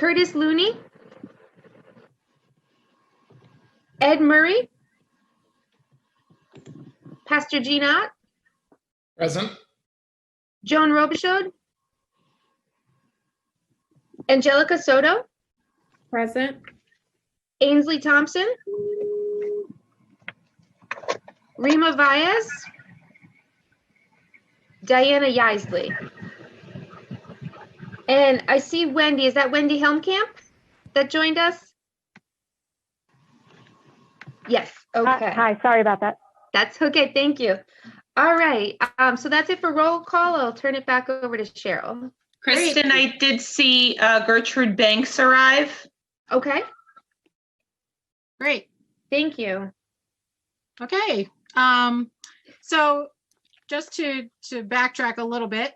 Curtis Looney, Ed Murray, Pastor Jean Ott, Present. Joan Robichaud, Angelica Soto, Present. Ainsley Thompson, Rima Valles, Diana Yaisley. And I see Wendy. Is that Wendy Helmkamp that joined us? Yes. Okay. Hi, sorry about that. That's okay. Thank you. All right. So that's it for roll call. I'll turn it back over to Cheryl. Kristen, Great. I did see Gertrude Banks arrive. Okay. Great. Thank you. Okay. So just to backtrack a little bit,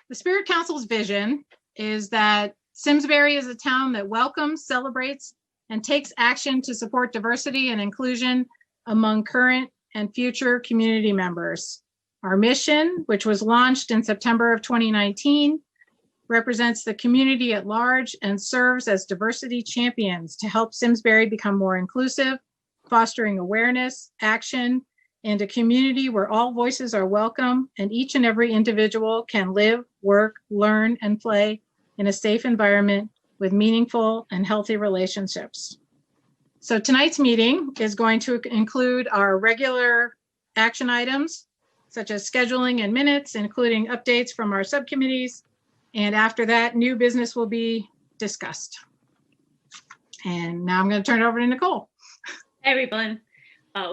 the Spirit Council's vision is that Simsbury is a town that welcomes, celebrates, and takes action to support diversity and inclusion among current and future community members. Our mission, which was launched in September of 2019, represents the community at large and serves as diversity champions to help Simsbury become more inclusive, fostering awareness, action, and a community where all voices are welcome and each and every individual can live, work, learn, and play in a safe environment with meaningful and healthy relationships. So tonight's meeting is going to include our regular action items, such as scheduling and minutes, including updates from our subcommittees. And after that, new business will be discussed. And now I'm going to turn it over to Nicole. Hey, everyone.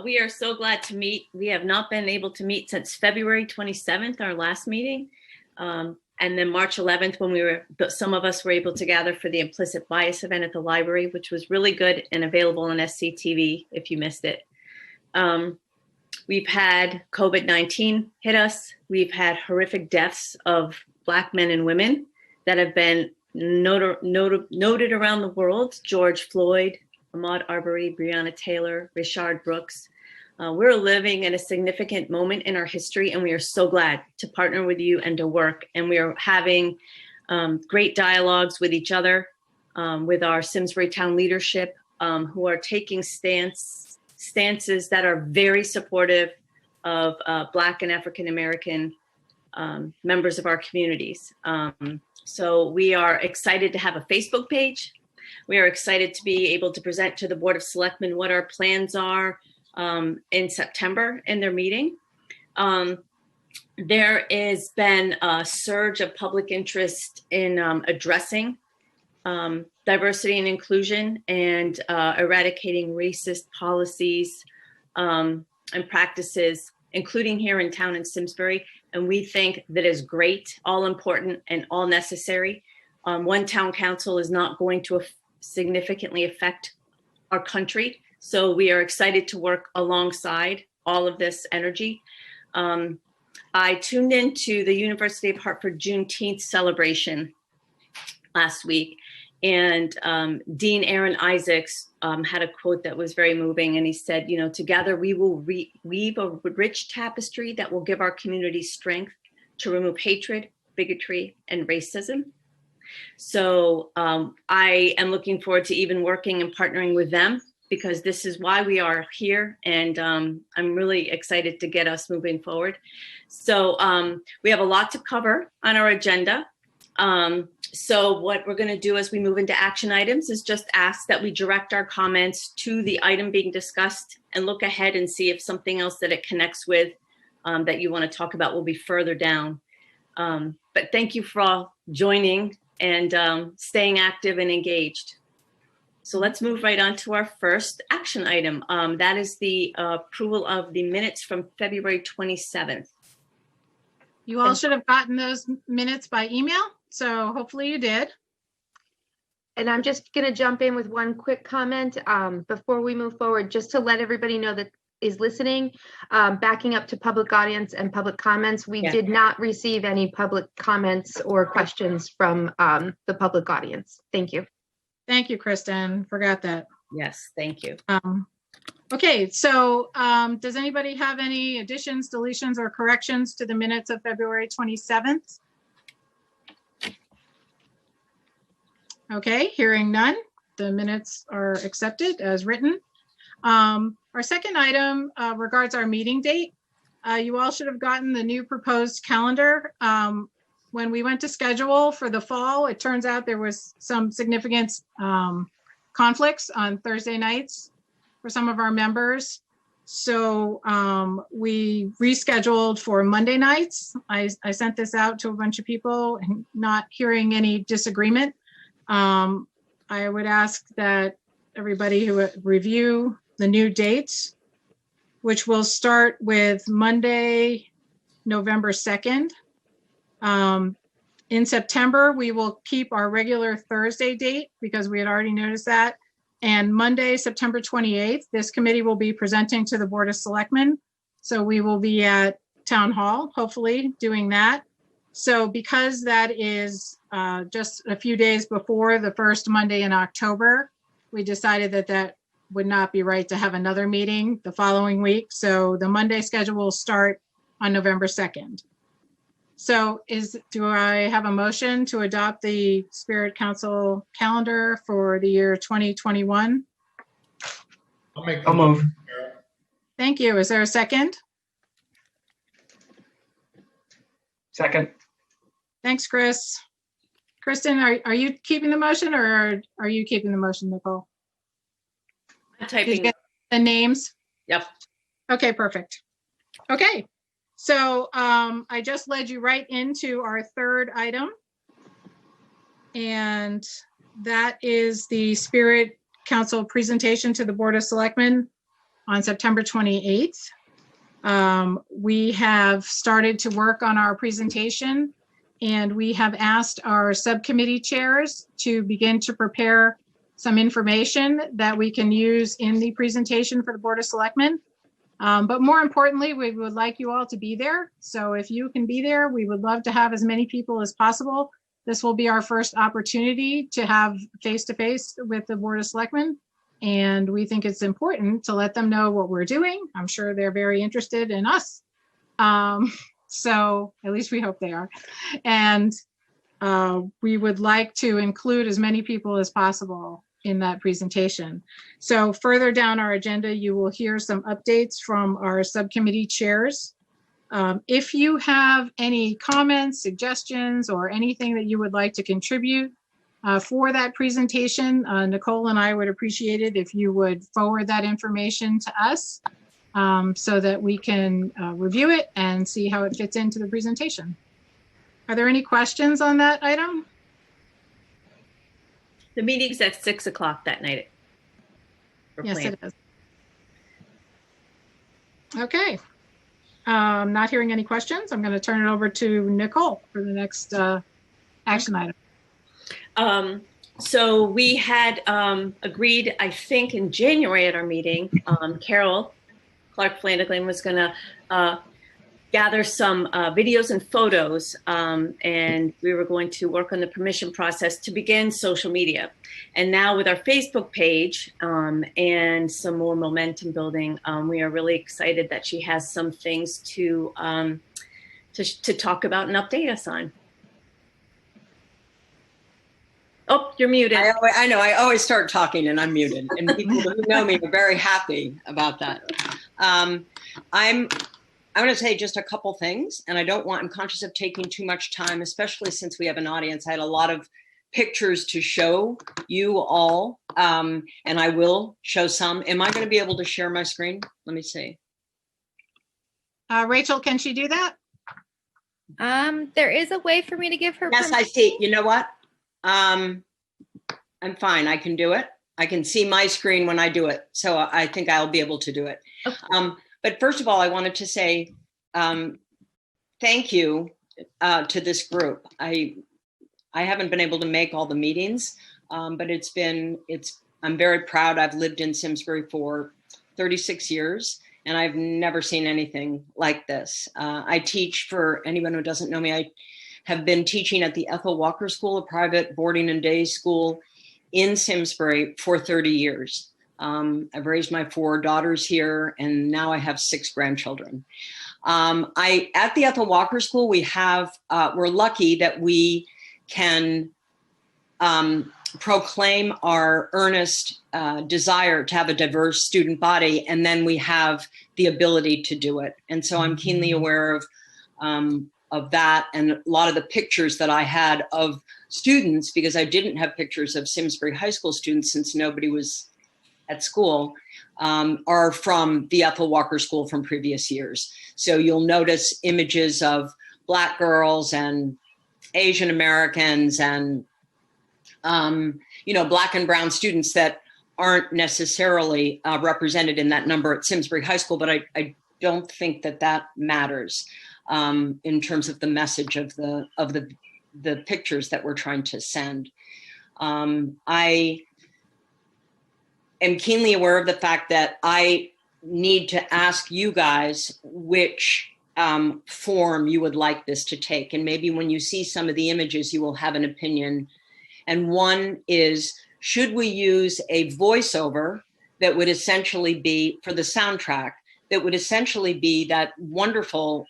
We are so glad to meet. We have not been able to meet since February 27th, our last meeting. And then March 11th, when some of us were able to gather for the implicit bias event at the library, which was really good and available on SCTV if you missed it. We've had COVID-19 hit us. We've had horrific deaths of Black men and women that have been noted around the world. George Floyd, Ahmaud Arbery, Breonna Taylor, Rayshard Brooks. We're living in a significant moment in our history, and we are so glad to partner with you and to work. And we are having great dialogues with each other, with our Simsbury Town leadership, who are taking stances that are very supportive of Black and African American members of our communities. So we are excited to have a Facebook page. We are excited to be able to present to the Board of Selectmen what our plans are in September in their meeting. There has been a surge of public interest in addressing diversity and inclusion and eradicating racist policies and practices, including here in town in Simsbury. And we think that is great, all important, and all necessary. One town council is not going to significantly affect our country. So we are excited to work alongside all of this energy. I tuned into the University of Hartford Juneteenth celebration last week, and Dean Aaron Isaacs had a quote that was very moving, and he said, together we will weave a rich tapestry that will give our community strength to remove hatred, bigotry, and racism. So I am looking forward to even working and partnering with them, because this is why we are here. And I'm really excited to get us moving forward. So we have a lot to cover on our agenda. So what we're going to do as we move into action items is just ask that we direct our comments to the item being discussed and look ahead and see if something else that it connects with that you want to talk about will be further down. But thank you for all joining and staying active and engaged. So let's move right on to our first action item. That is the approval of the minutes from February 27th. You all should have gotten those minutes by email, so hopefully you did. And I'm just going to jump in with one quick comment before we move forward, just to let everybody know that is listening, backing up to public audience and public comments. We did not receive any public comments or questions from the public audience. Thank you. Thank you, Kristen. Forgot that. Yes, thank you. Okay, so does anybody have any additions, deletions, or corrections to the minutes of February 27th? Okay, hearing none, the minutes are accepted as written. Our second item regards our meeting date. You all should have gotten the new proposed calendar. When we went to schedule for the fall, it turns out there was some significant conflicts on Thursday nights for some of our members. So we rescheduled for Monday nights. I sent this out to a bunch of people and not hearing any disagreement. I would ask that everybody who review the new dates, which will start with Monday, November 2nd. In September, we will keep our regular Thursday date because we had already noticed that. And Monday, September 28th, this committee will be presenting to the Board of Selectmen. So we will be at Town Hall, hopefully doing that. So because that is just a few days before the first Monday in October, we decided that that would not be right to have another meeting the following week. So the Monday schedule will start on November 2nd. So do I have a motion to adopt the Spirit Council calendar for the year 2021? I'll move. Thank you. Is there a second? Second. Thanks, Chris. Kristen, are you keeping the motion or are you keeping the motion, Nicole? I'm Did you typing. get the names? Yep. Okay, perfect. Okay, so I just led you right into our third item. And that is the Spirit Council presentation to the Board of Selectmen on September 28th. We have started to work on our presentation and we have asked our subcommittee chairs to begin to prepare some information that we can use in the presentation for the Board of Selectmen. But more importantly, we would like you all to be there. So if you can be there, we would love to have as many people as possible. This will be our first opportunity to have face-to-face with the Board of Selectmen. And we think it's important to let them know what we're doing. I'm sure they're very interested in us. So at least we hope they are. And we would like to include as many people as possible in that presentation. So further down our agenda, you will hear some updates from our subcommittee chairs. If you have any comments, suggestions, or anything that you would like to contribute for that presentation, Nicole and I would appreciate it if you would forward that information to us so that we can review it and see how it fits into the presentation. Are there any questions on that item? The meeting's at 6 o'clock that night. Yes, it is. Okay. Not hearing any questions. I'm going to turn it over to Nicole for the next action item. So we had agreed, I think, in January at our meeting, Carol Clark Flanagan was going to gather some videos and photos, and we were going to work on the permission process to begin social media. And now with our Facebook page and some more momentum building, we are really excited that she has some things to talk about and update us on. Oh, you're muted. I know. I always start talking and I'm muted. And people who know me are very happy about that. I'm going to say just a couple things, and I'm conscious of taking too much time, especially since we have an audience. I had a lot of pictures to show you all, and I will show some. Am I going to be able to share my screen? Let me see. Rachel, can she do that? There is a way for me to give her Yes, I see. You know what? I'm fine. I can do it. I can see my screen when I do it. So I think I'll be able to do it. Okay. But first of all, I wanted to say thank you to this group. I haven't been able to make all the meetings, but I'm very proud. I've lived in Simsbury for 36 years, and I've never seen anything like this. I teach, for anyone who doesn't know me, I have been teaching at the Ethel Walker School, a private boarding and day school in Simsbury for 30 years. I've raised my 4 daughters here, and now I have 6 grandchildren. At the Ethel Walker School, we're lucky that we can proclaim our earnest desire to have a diverse student body, and then we have the ability to do it. And so I'm keenly aware of that, and a lot of the pictures that I had of students, because I didn't have pictures of Simsbury High School students since nobody was at school, are from the Ethel Walker School from previous years. So you'll notice images of Black girls and Asian Americans and Black and brown students that aren't necessarily represented in that number at Simsbury High School, but I don't think that matters in terms of the message of the pictures that we're trying to send. I am keenly aware of the fact that I need to ask you guys which form you would like this to take. And maybe when you see some of the images, you will have an opinion. And one is, should we use a voiceover that would essentially be for the soundtrack, that would essentially be that wonderful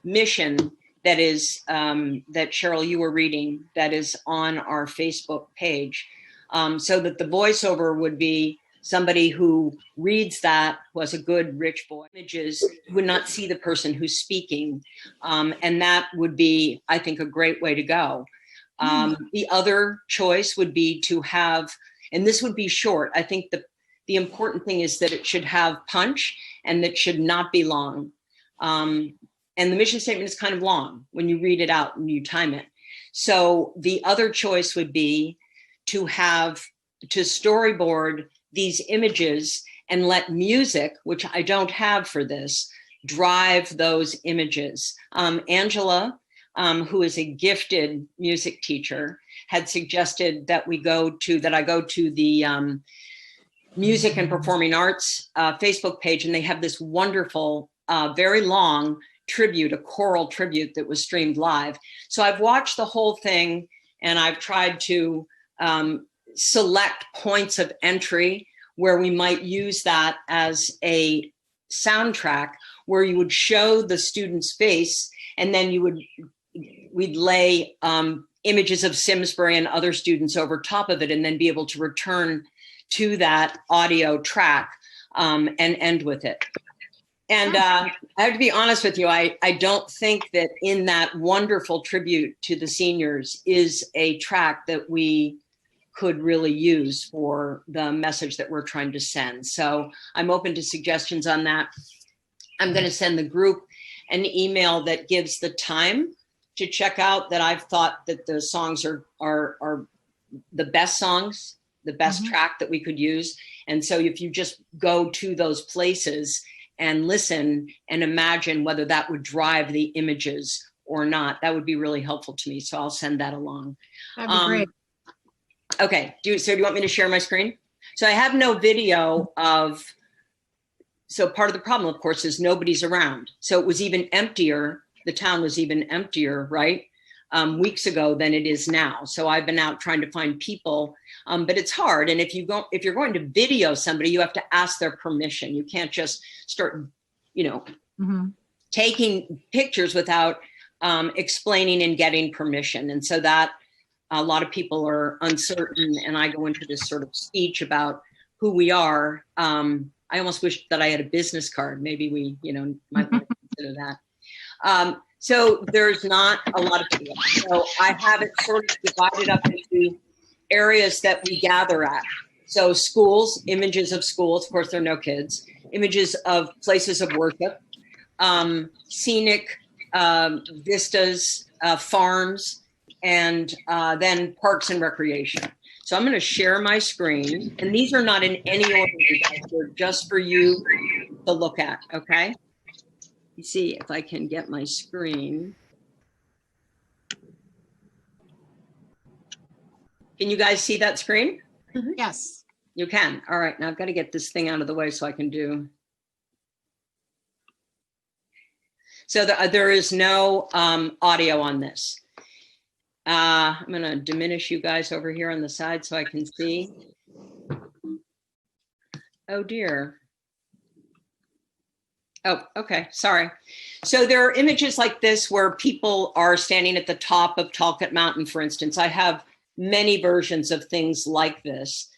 mission that is, that Cheryl, you were reading, that is on our Facebook page. So that the voiceover would be somebody who reads that, who has a good, rich voice. Images, you would not see the person who's speaking. And that would be, I think, a great way to go. The other choice would be to have, and this would be short. I think the important thing is that it should have punch and that should not be long. And the mission statement is kind of long when you read it out and you time it. So the other choice would be to storyboard these images and let music, which I don't have for this, drive those images. Angela, who is a gifted music teacher, had suggested that I go to the Music and Performing Arts Facebook page, and they have this wonderful, very long tribute, a choral tribute that was streamed live. So I've watched the whole thing, and I've tried to select points of entry where we might use that as a soundtrack, where you would show the student's face, and then we'd lay images of Simsbury and other students over top of it, and then be able to return to that audio track and end with it. And I have to be honest with you, I don't think that in that wonderful tribute to the seniors is a track that we could really use for the message that we're trying to send. So I'm open to suggestions on that. I'm going to send the group an email that gives the time to check out that I've thought that the songs are the best songs, the best track that we could use. And so if you just go to those places and listen and imagine whether that would drive the images or not, that would be really helpful to me. So I'll send that along. That'd be great. Okay, do you want me to share my screen? So I have no video of, so part of the problem, of course, is nobody's around. So it was even emptier. The town was even emptier, right? Weeks ago than it is now. So I've been out trying to find people, but it's hard. And if you're going to video somebody, you have to ask their permission. You can't just start, taking pictures without explaining and getting permission. And so that a lot of people are uncertain. And I go into this sort of speech about who we are. I almost wish that I had a business card. Maybe we, might want to consider that. So there's not a lot of people. So I have it sort of divided up into areas that we gather at. So schools, images of schools, of course there are no kids, images of places of worship, scenic vistas, farms, and then parks and recreation. So I'm going to share my screen, and these are not in any order, they're just for you to look at, okay? You see if I can get my screen. Can you guys see that screen? Yes. You can. All right. Now I've got to get this thing out of the way so I can do. So there is no audio on this. I'm going to diminish you guys over here on the side so I can see. Oh dear. Oh, okay, sorry. So there are images like this where people are standing at the top of Talcott Mountain, for instance. I have many versions of things like this.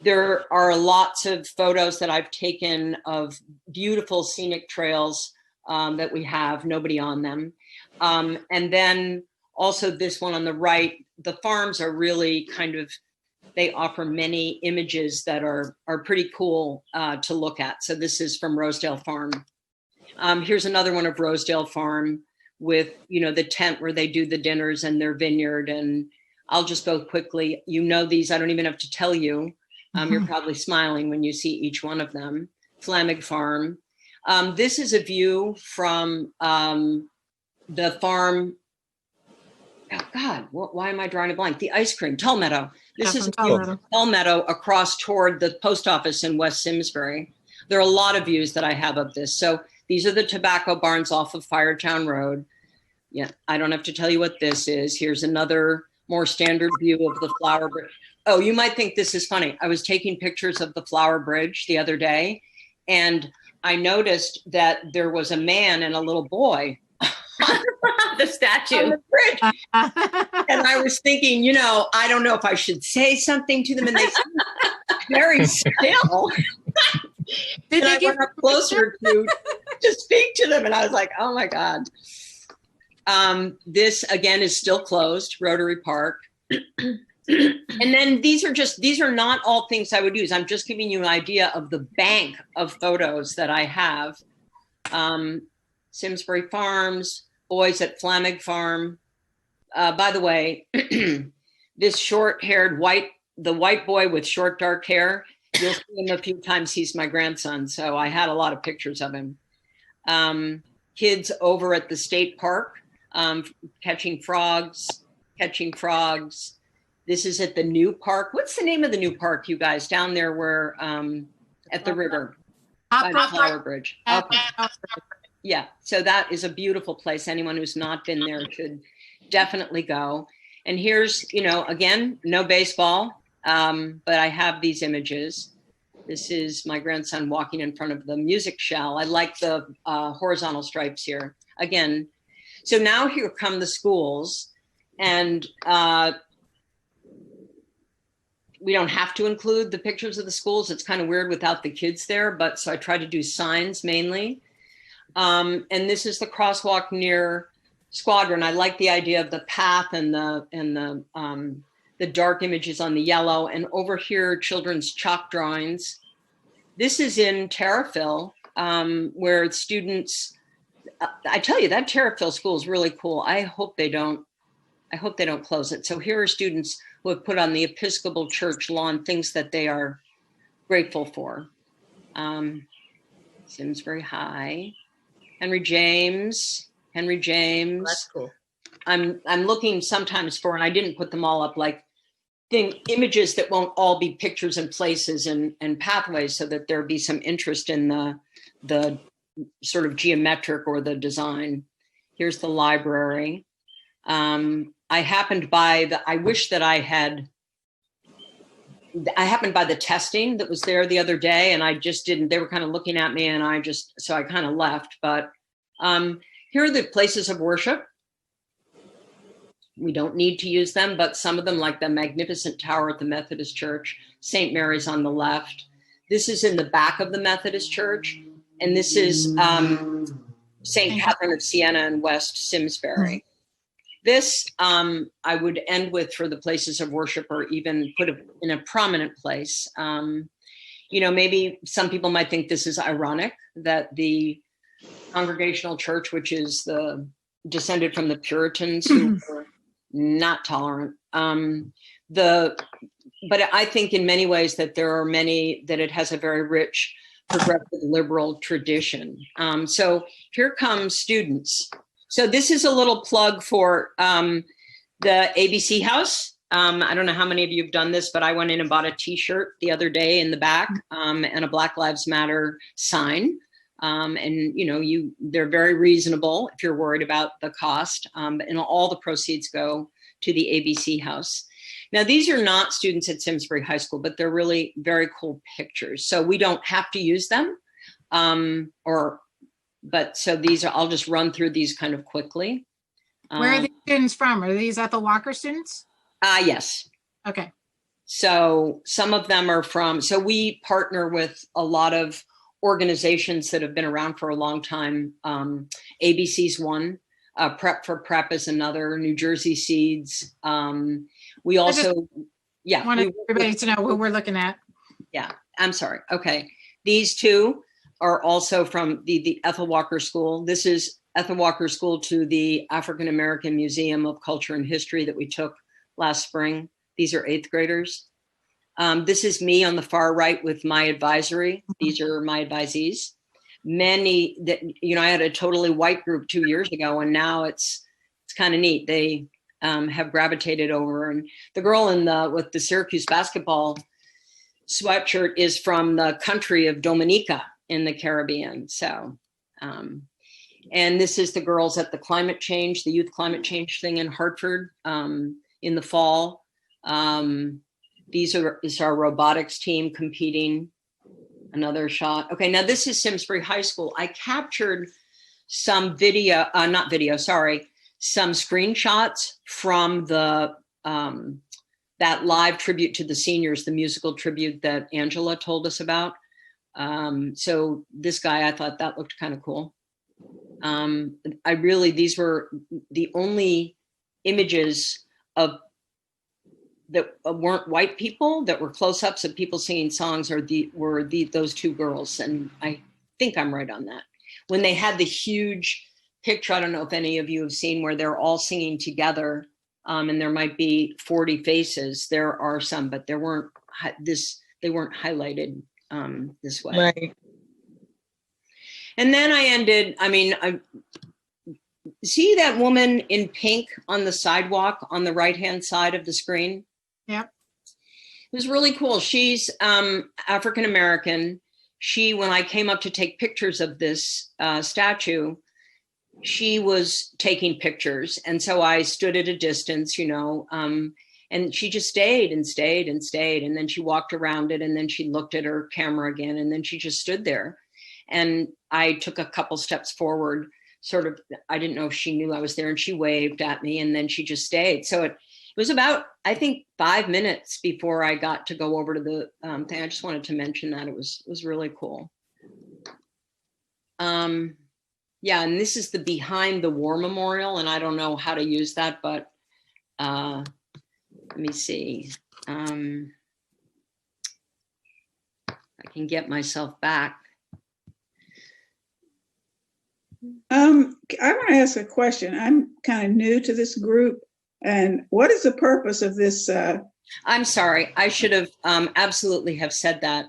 There are lots of photos that I've taken of beautiful scenic trails that we have, nobody on them. And then also this one on the right, the farms are really kind of, they offer many images that are pretty cool to look at. So this is from Rosedale Farm. Here's another one of Rosedale Farm with, you know, the tent where they do the dinners and their vineyard. And I'll just go quickly. You know these, I don't even have to tell you. You're probably smiling when you see each one of them. Flamig Farm. This is a view from the farm. Oh God, why am I drawing a blank? The ice cream, Tull Meadow. This is Tull Meadow across toward the post office in West Simsbury. There are a lot of views that I have of this. So these are the tobacco barns off of Firetown Road. Yeah, I don't have to tell you what this is. Here's another more standard view of the Flower Bridge. Oh, you might think this is funny. I was taking pictures of the Flower Bridge the other day, and I noticed that there was a man and a little boy The statue. on the bridge. And I was thinking, you know, I don't know if I should say something to them, and they seemed very still. Did And they I give went up closer to speak to them, and I was like, oh my God. This again is still closed, Rotary Park. And then these are not all things I would use. I'm just giving you an idea of the bank of photos that I have. Simsbury Farms, boys at Flamig Farm. By the way, this short-haired the white boy with short dark hair, you'll see him a few times. He's my grandson, so I had a lot of pictures of him. Kids over at the state park, catching frogs. This is at the new park. What's the name of the new park, you guys, down there where, at the river, by the Flower Bridge? Okay. Yeah, so that is a beautiful place. Anyone who's not been there should definitely go. And here's, you know, again, no baseball, but I have these images. This is my grandson walking in front of the music shell. I like the horizontal stripes here. Again, so now here come the schools, and we don't have to include the pictures of the schools. It's kind of weird without the kids there, but so I try to do signs mainly. And this is the crosswalk near Squadron. I like the idea of the path and the dark images on the yellow. And over here, children's chalk drawings. This is in Terrafil, where students. I tell you, that Terrafil school is really cool. I hope they don't close it. So here are students who have put on the Episcopal Church lawn things that they are grateful for. Simsbury High. Henry James. That's cool. I'm looking sometimes for, and I didn't put them all up, like images that won't all be pictures and places and pathways, so that there be some interest in the sort of geometric or the design. Here's the library. I happened by the testing that was there the other day, and I just didn't, they were kind of looking at me, and so I kind of left. But here are the places of worship. We don't need to use them, but some of them, like the magnificent tower at the Methodist Church, St. Mary's on the left. This is in the back of the Methodist Church, and this is St. Catherine of Siena in West Simsbury. This I would end with for the places of worship, or even put it in a prominent place. You know, maybe some people might think this is ironic that the Congregational Church, which is descended from the Puritans who were not tolerant, but I think in many ways that that it has a very rich progressive liberal tradition. So here come students. So this is a little plug for the ABC House. I don't know how many of you have done this, but I went in and bought a T-shirt the other day in the back, and a Black Lives Matter sign. And you know, they're very reasonable if you're worried about the cost. And all the proceeds go to the ABC House. Now, these are not students at Simsbury High School, but they're really very cool pictures. So we don't have to use them, but so these are, I'll just run through these kind of quickly. Where are the students from? Are these Ethel Walker students? Yes. Okay. So some of them are so we partner with a lot of organizations that have been around for a long time. ABC's one, Prep for Prep is another, New Jersey Seeds. We also, Wanted everybody to know who we're looking at. Yeah, I'm sorry. Okay. These two are also from the Ethel Walker School. This is Ethel Walker School to the African American Museum of Culture and History that we took last spring. These are 8th graders. This is me on the far right with my advisory. These are my advisees. Many that, I had a totally white group 2 years ago, and now it's kind of neat. They have gravitated over, and the girl with the Syracuse basketball sweatshirt is from the country of Dominica in the Caribbean. So, and this is the girls at the youth climate change thing in Hartford in the fall. Is our robotics team competing. Another shot. Okay, now this is Simsbury High School. I captured some some screenshots from that live tribute to the seniors, the musical tribute that Angela told us about. So this guy, I thought that looked kind of cool. These were the only images that weren't white people, that were close-ups of people singing songs, were those two girls. And I think I'm right on that. When they had the huge picture, I don't know if any of you have seen, where they're all singing together, and there might be 40 faces. There are some, but they weren't highlighted this way. Right. And then I see that woman in pink on the sidewalk on the right-hand side of the screen? Yeah. It was really cool. She's African-American. When I came up to take pictures of this statue, she was taking pictures. And so I stood at a distance, and she just stayed and stayed and stayed. And then she walked around it, and then she looked at her camera again, and then she just stood there. And I took a couple steps forward, sort of, I didn't know if she knew I was there, and she waved at me, and then she just stayed. So it was about, I think, 5 minutes before I got to go over to the thing. I just wanted to mention that. It was really cool. Yeah, and this is the Behind the War Memorial, and I don't know how to use that, but let me see. I can get myself back. I want to ask a question. I'm kind of new to this group, and what is the purpose of this? I'm sorry, I should have absolutely have said that.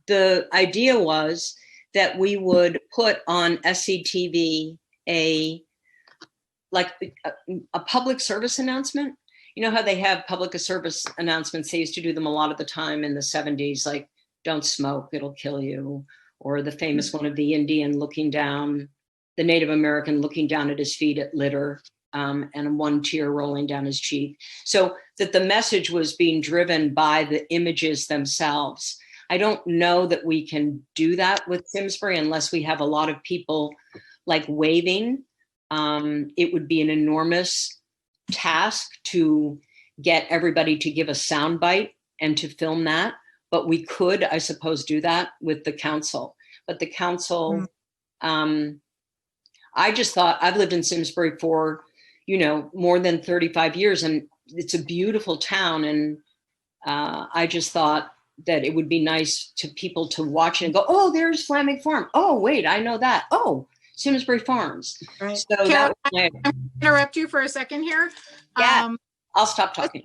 The idea was that we would put on SCTV a public service announcement. You know how they have public service announcements? They used to do them a lot of the time in the 70s, like don't smoke, it'll kill you. Or the famous one of the Indian looking down, the Native American looking down at his feet at litter, and one tear rolling down his cheek. So that the message was being driven by the images themselves. I don't know that we can do that with Simsbury unless we have a lot of people like waving. It would be an enormous task to get everybody to give a sound bite and to film that. But we could, I suppose, do that with the council. But the council, I just thought, I've lived in Simsbury for, more than 35 years, and it's a beautiful town. And I just thought that it would be nice to people to watch it and go, oh, there's Flaming Farm. Oh, wait, I know that. Oh, Simsbury Farms. Right. So Carol, that was I interrupt you for a second here. Yeah, I'll stop talking.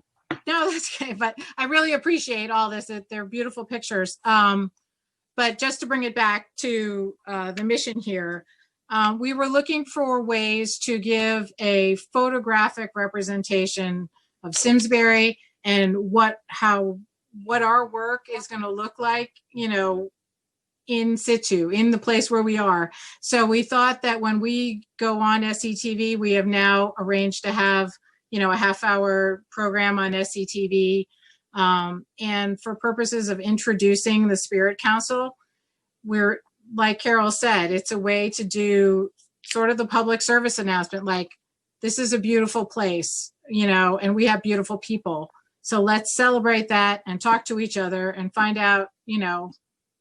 No, that's okay. But I really appreciate all this. They're beautiful pictures. But just to bring it back to the mission here, we were looking for ways to give a photographic representation of Simsbury and what our work is going to look like, in situ, in the place where we are. So we thought that when we go on SCTV, we have now arranged to have a half-hour program on SCTV. And for purposes of introducing the Spirit Council, we're, like Carol said, it's a way to do sort of the public service announcement, like, this is a beautiful place. and we have beautiful people. So let's celebrate that and talk to each other and find out,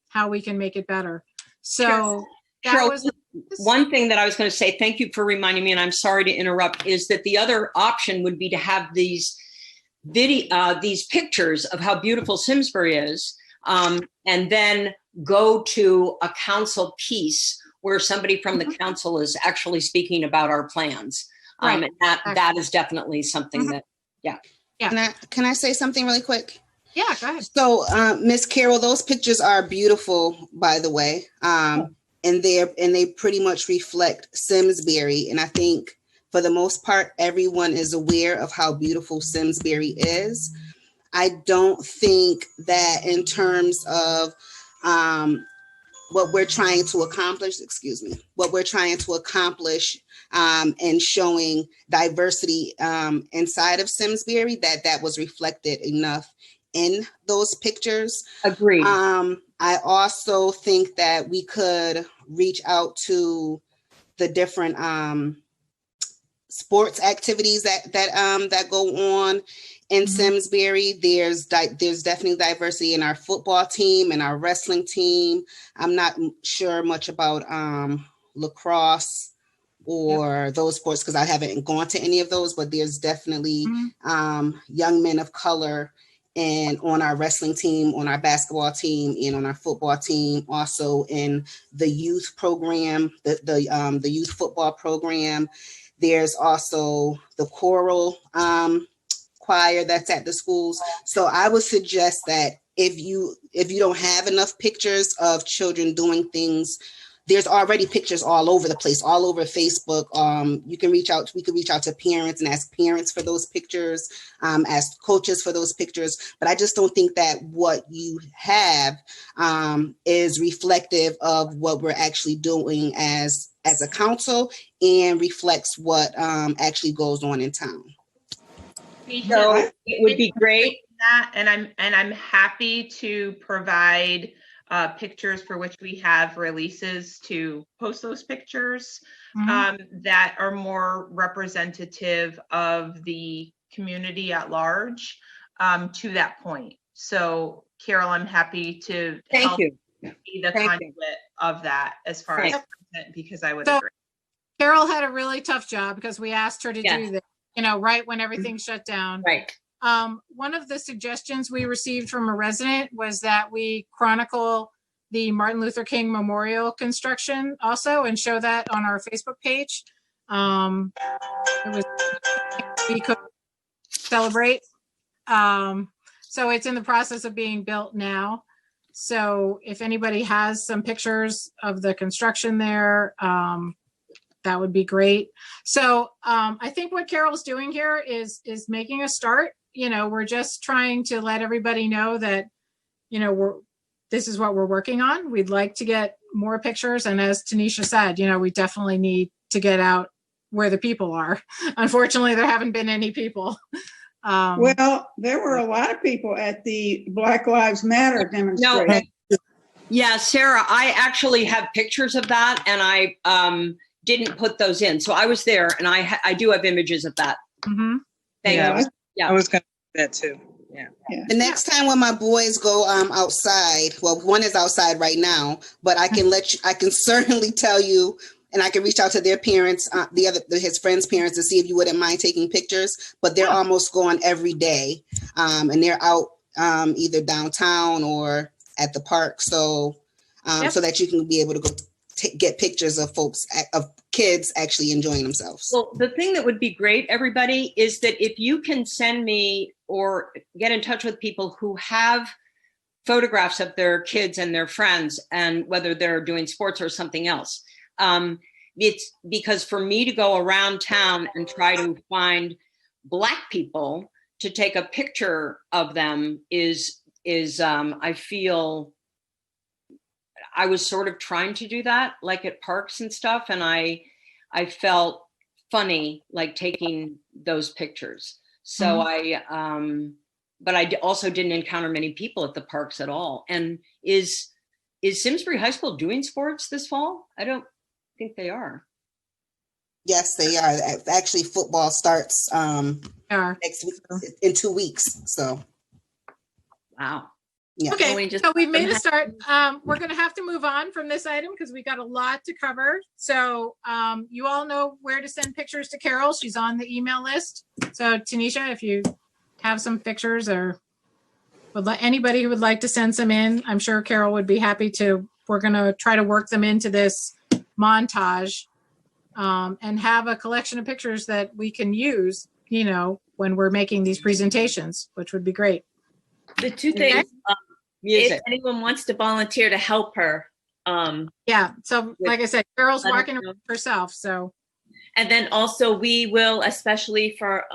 how we can make it better. So that Cheryl, was one thing that I was going to say, thank you for reminding me, and I'm sorry to interrupt, is that the other option would be to have these pictures of how beautiful Simsbury is, and then go to a council piece where somebody from the council is actually speaking about our plans. Right. And that is definitely something that, Can I say something really quick? Yeah, go ahead. So, Miss Carol, those pictures are beautiful, by the way. And they pretty much reflect Simsbury. And I think for the most part, everyone is aware of how beautiful Simsbury is. I don't think that in terms of what we're trying to accomplish, and showing diversity inside of Simsbury, that was reflected enough in those pictures. agreed. I also think that we could reach out to the different sports activities that go on in Simsbury. There's definitely diversity in our football team and our wrestling team. I'm not sure much about lacrosse or those sports because I haven't gone to any of those, but there's definitely young men of color and on our wrestling team, on our basketball team, and on our football team, also in the youth program, the youth football program. There's also the choral choir that's at the schools. So I would suggest that if you don't have enough pictures of children doing things, there's already pictures all over the place, all over Facebook. We can reach out to parents and ask parents for those pictures, ask coaches for those pictures. But I just don't think that what you have is reflective of what we're actually doing as a council and reflects what actually goes on in town. So it would be great. And I'm happy to provide pictures for which we have releases to post those pictures that are more representative of the community at large to that point. So Carol, I'm happy to help you. be the conduit of that as far as content, because I would agree. Carol had a really tough job because we asked her to do this, right when everything shut down. Right. One of the suggestions we received from a resident was that we chronicle the Martin Luther King Memorial construction also and show that on our Facebook page. We could celebrate. So it's in the process of being built now. So if anybody has some pictures of the construction there, that would be great. So I think what Carol's doing here is making a start. We're just trying to let everybody know that, this is what we're working on. We'd like to get more pictures. And as Tanisha said, we definitely need to get out where the people are. Unfortunately, there haven't been any people. Well, there were a lot of people at the Black Lives Matter demonstration. Yeah, Sarah, I actually have pictures of that, and I didn't put those in. So I was there, and I do have images of that. Mm-hmm. Thank you. I was going to do that too. Yeah. The next time when my boys go outside, well, one is outside right now, but I can certainly tell you, and I can reach out to their parents, his friends' parents, to see if you wouldn't mind taking pictures. But they're almost gone every day, and they're out either downtown or at the park, so that you can be able to go get pictures of kids actually enjoying themselves. Well, the thing that would be great, everybody, is that if you can send me or get in touch with people who have photographs of their kids and their friends, and whether they're doing sports or something else. It's because for me to go around town and try to find Black people to take a picture of them is I feel I was sort of trying to do that, like at parks and stuff. And I felt funny, like taking those pictures. So but I also didn't encounter many people at the parks at all. And is Simsbury High School doing sports this fall? I don't think they are. Yes, they are. Actually, football starts Are. next week, in 2 weeks. So, Wow. yeah. Okay, so we've made a start. We're going to have to move on from this item because we got a lot to cover. So you all know where to send pictures to Carol. She's on the email list. So Tanisha, if you have some pictures or would let anybody who would like to send some in, I'm sure Carol would be happy to. We're going to try to work them into this montage and have a collection of pictures that we can use, you know, when we're making these presentations, which would be great. The two things, if anyone wants to volunteer to help her. Yeah, so like I said, Carol's walking around herself, so. And then also we will, especially for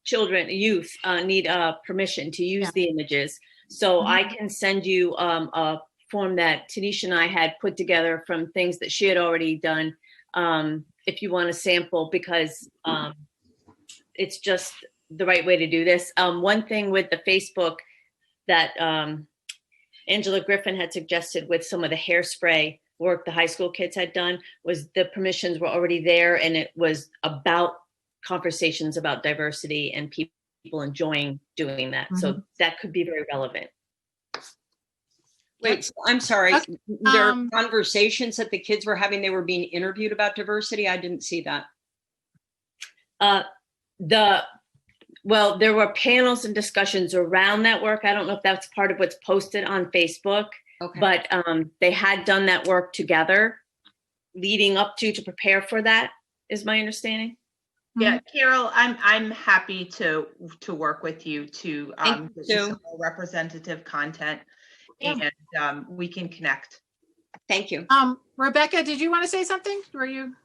children, youth, need permission to use the images. So I can send you a form that Tanisha and I had put together from things that she had already done. If you want a sample, because it's just the right way to do this. One thing with the Facebook that Angela Griffin had suggested with some of the hairspray work the high school kids had done was the permissions were already there, and it was about conversations about diversity and people enjoying doing that. So that could be very relevant. Wait, so I'm sorry. There are conversations that the kids were having. They were being interviewed about diversity. I didn't see that. Well, there were panels and discussions around that work. I don't know if that's part of what's posted on Facebook, but they had done that work together leading up to prepare for that, is my understanding. Yeah, Carol, I'm happy to work with you to get you some more representative content, and we can connect. Thank you. Rebecca, did you want to say something? Were you?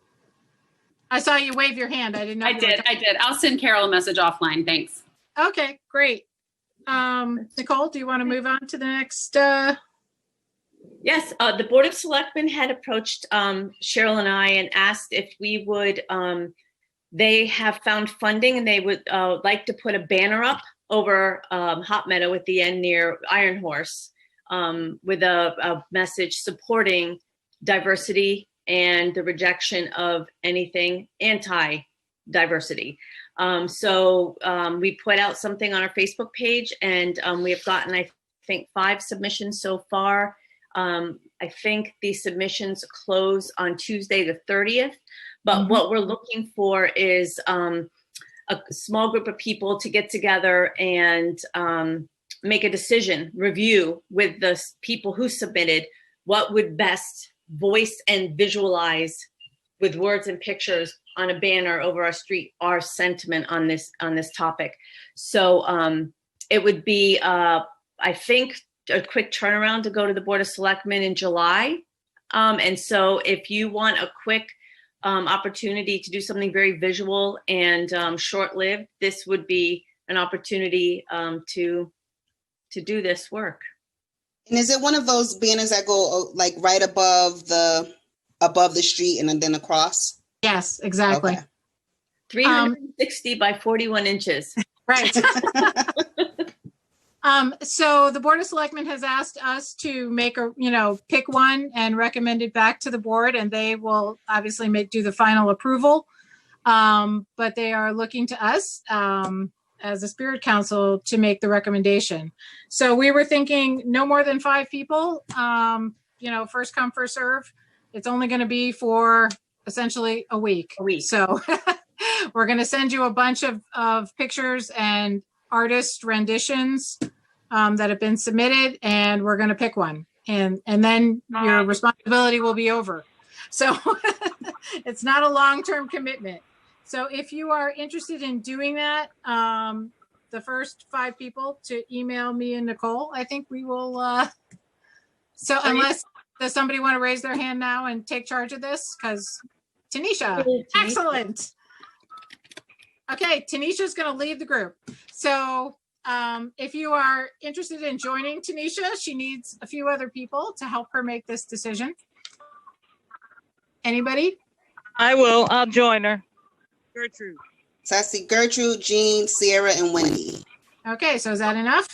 I saw you wave your hand. I didn't know. I did. I'll send Carol a message offline. Thanks. Okay, great. Nicole, do you want to move on to the next? Yes, the Board of Selectmen had approached Cheryl and I and asked if we would, they have found funding and they would like to put a banner up over Hot Meadow at the end near Iron Horse with a message supporting diversity and the rejection of anything anti-diversity. So we put out something on our Facebook page, and we have gotten, I think, 5 submissions so far. I think the submissions close on Tuesday the 30th, but what we're looking for is a small group of people to get together and make a decision, review with the people who submitted what would best voice and visualize with words and pictures on a banner over our street our sentiment on this topic. So it would be I think a quick turnaround to go to the Board of Selectmen in July, and so if you want a quick opportunity to do something very visual and short-lived, this would be an opportunity to do this work. And is it one of those banners that go like right above the street and then across? Yes, exactly. Okay. 360 by 41 inches. Right. So the Board of Selectmen has asked us to make pick one and recommend it back to the board, and they will obviously do the final approval. But they are looking to us as a Spirit Council to make the recommendation. So we were thinking no more than 5 people, first come, first serve. It's only going to be for essentially a week. So we're going to send you a bunch of pictures and artist renditions that have been submitted, and we're going to pick one, and then your responsibility will be over. So it's not a long-term commitment. So if you are interested in doing that, the first 5 people to email me and Nicole, I think we will. Does somebody want to raise their hand now and take charge of this? Because Tanisha, excellent. Okay, Tanisha's going to lead the group. So if you are interested in joining Tanisha, she needs a few other people to help her make this decision. Anybody? I will. I'll join her. Gertrude. So I see Gertrude, Jean, Sarah, and Wendy. Okay, so is that enough?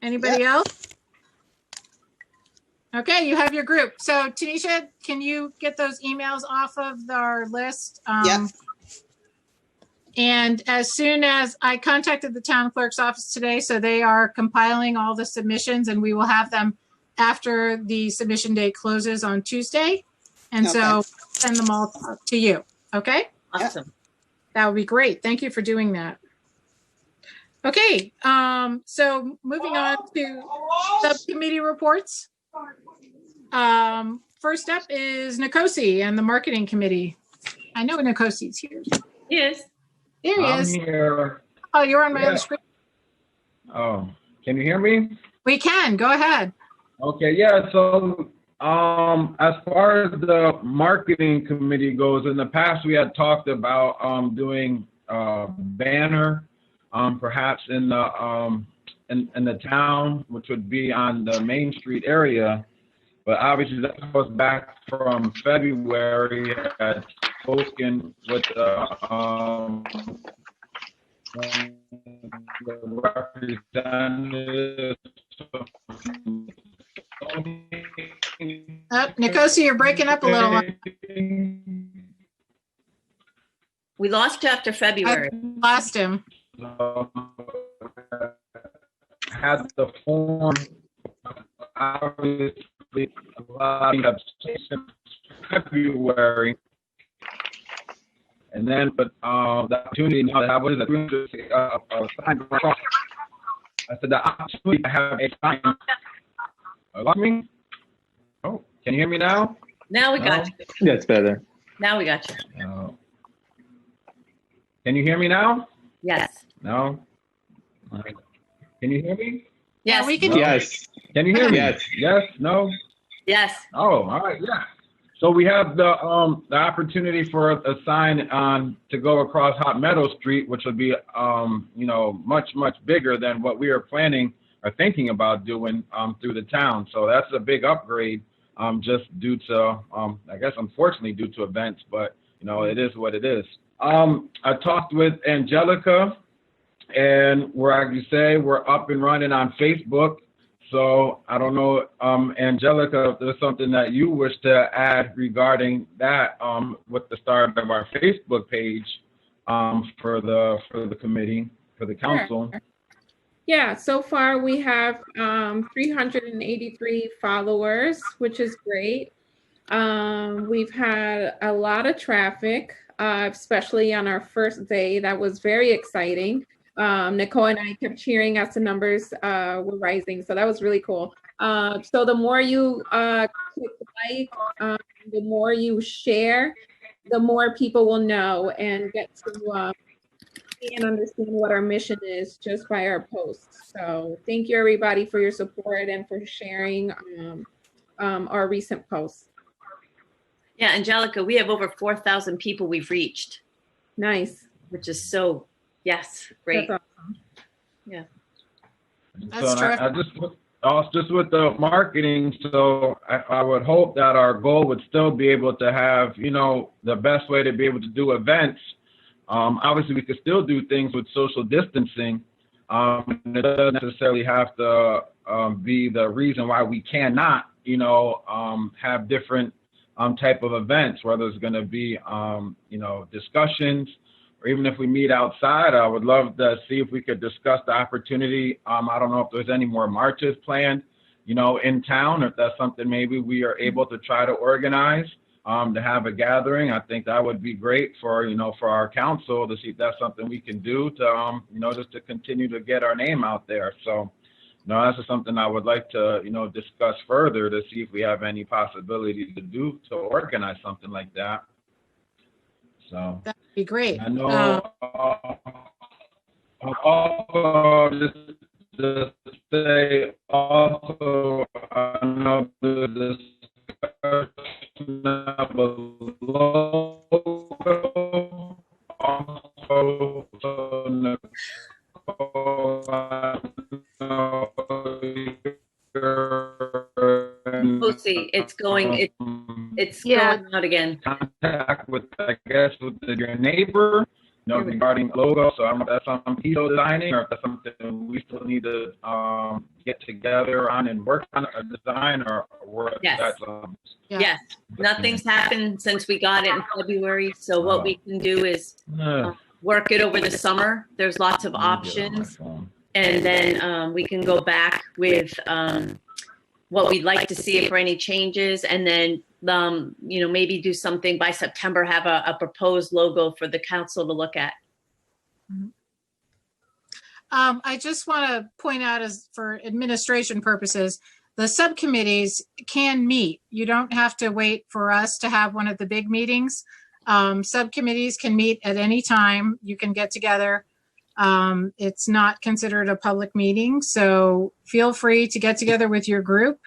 Anybody else? Okay, you have your group. So Tanisha, can you get those emails off of our list? Yep. And as soon as I contacted the town clerk's office today, so they are compiling all the submissions and we will have them after the submission date closes on Tuesday. And so send them all to you. Okay? Awesome. That would be great. Thank you for doing that. Okay, so moving on to subcommittee reports. First up is Nkosi and the marketing committee. I know Nkosi's here. Yes. There he I'm is. here. Oh, you're on my other screen. Oh, can you hear me? We can. Go ahead. Okay, yeah, so as far as the marketing committee goes, in the past we had talked about doing a banner perhaps in the town, which would be on the Main Street area. But obviously that was back from February. I had spoken with the representatives. Nkosi, you're breaking up a little. We lost you after February. I lost him. Had the form, obviously, since February. And then, but the opportunity now to have, what is it, I said the opportunity to have a sign. Me? Oh, can you hear me now? Now we got you. That's better. Now we got you. Can you hear me now? Yes. No? All right. Can you hear me? Yes. We can. No? Yes. Can you hear me? Yes. Yes? No? Yes. Oh, all right, yeah. So we have the opportunity for a sign to go across Hot Meadow Street, which would be much bigger than what we are planning or thinking about doing through the town. So that's a big upgrade, just due to I guess unfortunately due to events, but it is what it is. I talked with Angelica, and we're up and running on Facebook. So I don't know, Angelica, if there's something that you wish to add regarding that with the start of our Facebook page for the committee, for the council. Sure. Yeah, so far we have 383 followers, which is great. We've had a lot of traffic, especially on our first day. That was very exciting. Nicole and I kept cheering as the numbers were rising, so that was really cool. So the more you click like, the more you share, the more people will know and get to see and understand what our mission is just by our posts. So thank you everybody for your support and for sharing our recent posts. Yeah, Angelica, we have over 4,000 people we've reached. Nice. Which is so, yes, great. That's awesome. Yeah. That's terrific. Just with the marketing, so I would hope that our goal would still be able to have, the best way to be able to do events. Obviously, we could still do things with social distancing. It doesn't necessarily have to be the reason why we cannot, have different type of events, whether it's going to be, discussions, or even if we meet outside. I would love to see if we could discuss the opportunity. I don't know if there's any more marches planned, in town, or if that's something maybe we are able to try to organize to have a gathering. I think that would be great for, for our council to see if that's something we can do to, just to continue to get our name out there. So, that's just something I would like to, discuss further to see if we have any possibility to organize something like that. So that'd be great. I know. Just to say, also, I know the discussion of a logo. Also, Lucy, it's going out again. Contact with, I guess, with your neighbor, regarding logo. So I don't know if that's something he's still designing or if that's something we still need to get together on and work on a design, or Yes. that's Yes, nothing's happened since we got it in February. So what we can do is work it over the summer. There's lots of options. And then we can go back with what we'd like to see for any changes. And then, maybe do something by September, have a proposed logo for the council to look at. I just want to point out, as for administration purposes, the subcommittees can meet. You don't have to wait for us to have one of the big meetings. Subcommittees can meet at any time. You can get together. It's not considered a public meeting, so feel free to get together with your group.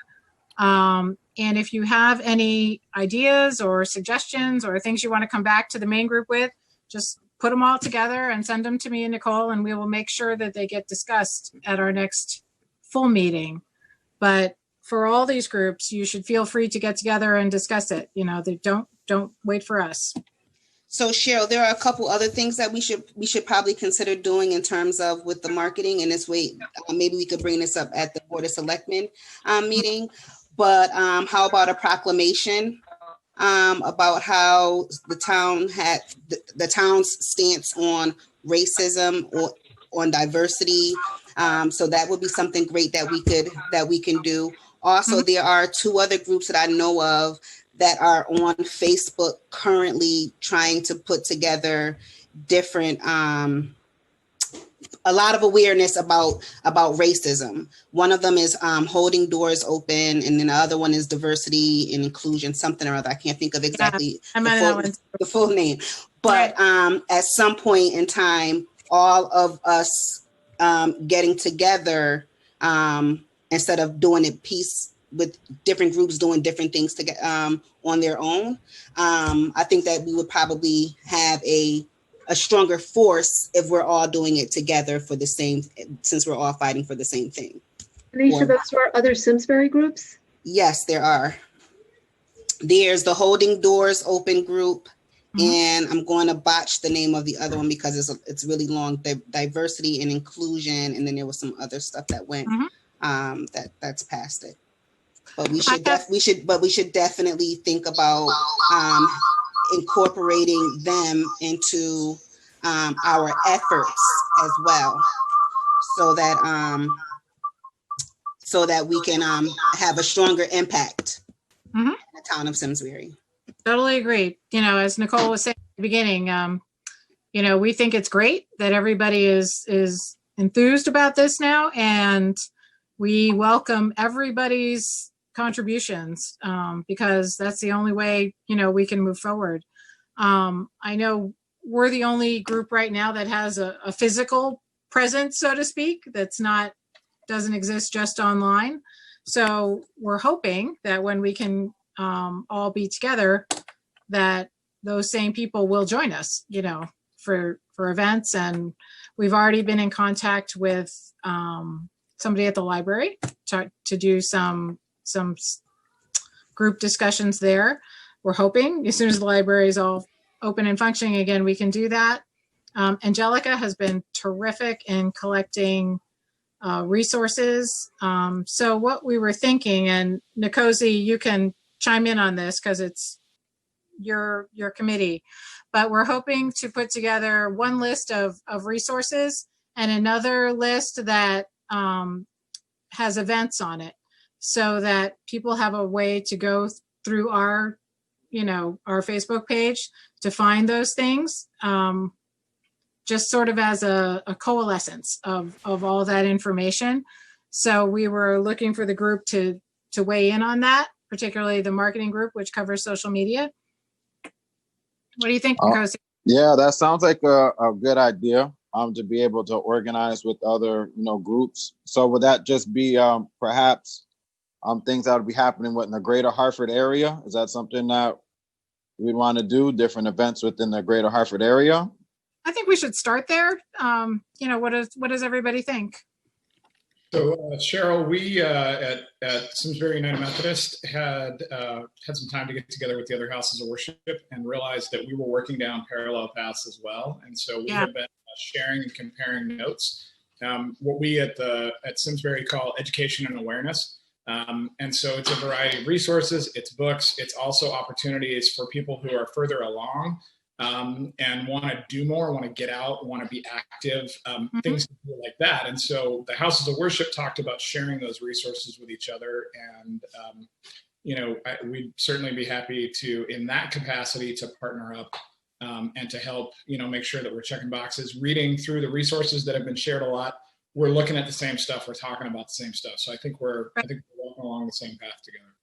And if you have any ideas or suggestions or things you want to come back to the main group with, just put them all together and send them to me and Nicole, and we will make sure that they get discussed at our next full meeting. But for all these groups, you should feel free to get together and discuss it. They don't wait for us. So Cheryl, there are a couple other things that we should probably consider doing in terms of with the marketing. And this way, maybe we could bring this up at the Board of Selectmen meeting. But how about a proclamation about how the town had the town's stance on racism or on diversity? So that would be something great that we can do. Also, there are two other groups that I know of that are on Facebook currently trying to put together different, a lot of awareness about racism. One of them is Holding Doors Open, and then the other one is Diversity and Inclusion, something or other. I can't think of exactly the full name. But at some point in time, all of us getting together, instead of doing it piece with different groups doing different things to get on their own, I think that we would probably have a stronger force if we're all doing it together for the same, since we're all fighting for the same thing. Anisha, those are other Simsbury groups? Yes, there are. There's the Holding Doors Open group, and I'm going to botch the name of the other one because it's really long. Diversity and Inclusion, and then there was some other stuff that went that's past it. But we should definitely think about incorporating them into our efforts as well, so that we can have a stronger impact in the town of Simsbury. Totally agree. As Nicole was saying at the beginning, we think it's great that everybody is enthused about this now, and we welcome everybody's contributions because that's the only way we can move forward. I know we're the only group right now that has a physical presence, so to speak, doesn't exist just online. So we're hoping that when we can all be together, that those same people will join us, for events. And we've already been in contact with somebody at the library to do some group discussions there. We're hoping as soon as the library is all open and functioning again, we can do that. Angelica has been terrific in collecting resources. So what we were thinking, and Nkosi, you can chime in on this because it's your committee, but we're hoping to put together one list of resources and another list that has events on it, so that people have a way to go through our Facebook page to find those things, just sort of as a coalescence of all that information. So we were looking for the group to weigh in on that, particularly the marketing group, which covers social media. What do you think, Nkosi? Yeah, that sounds like a good idea. To be able to organize with other groups. So would that just be perhaps things that would be happening in the greater Hartford area? Is that something that we'd want to do, different events within the greater Hartford area? I think we should start there. What does everybody think? So Cheryl, we at Simsbury United Methodist had some time to get together with the other houses of worship and realized that we were working down parallel paths as well. And so we have been sharing and comparing notes. what we at Simsbury call education and awareness. And so it's a variety of resources, it's books, it's also opportunities for people who are further along and want to do more, want to get out, want to be active, things like that. And so the houses of worship talked about sharing those resources with each other. And, we'd certainly be happy to, in that capacity, to partner up and to help, make sure that we're checking boxes, reading through the resources that have been shared a lot. We're looking at the same stuff. We're talking about the same stuff. So I think we're walking along the same path together.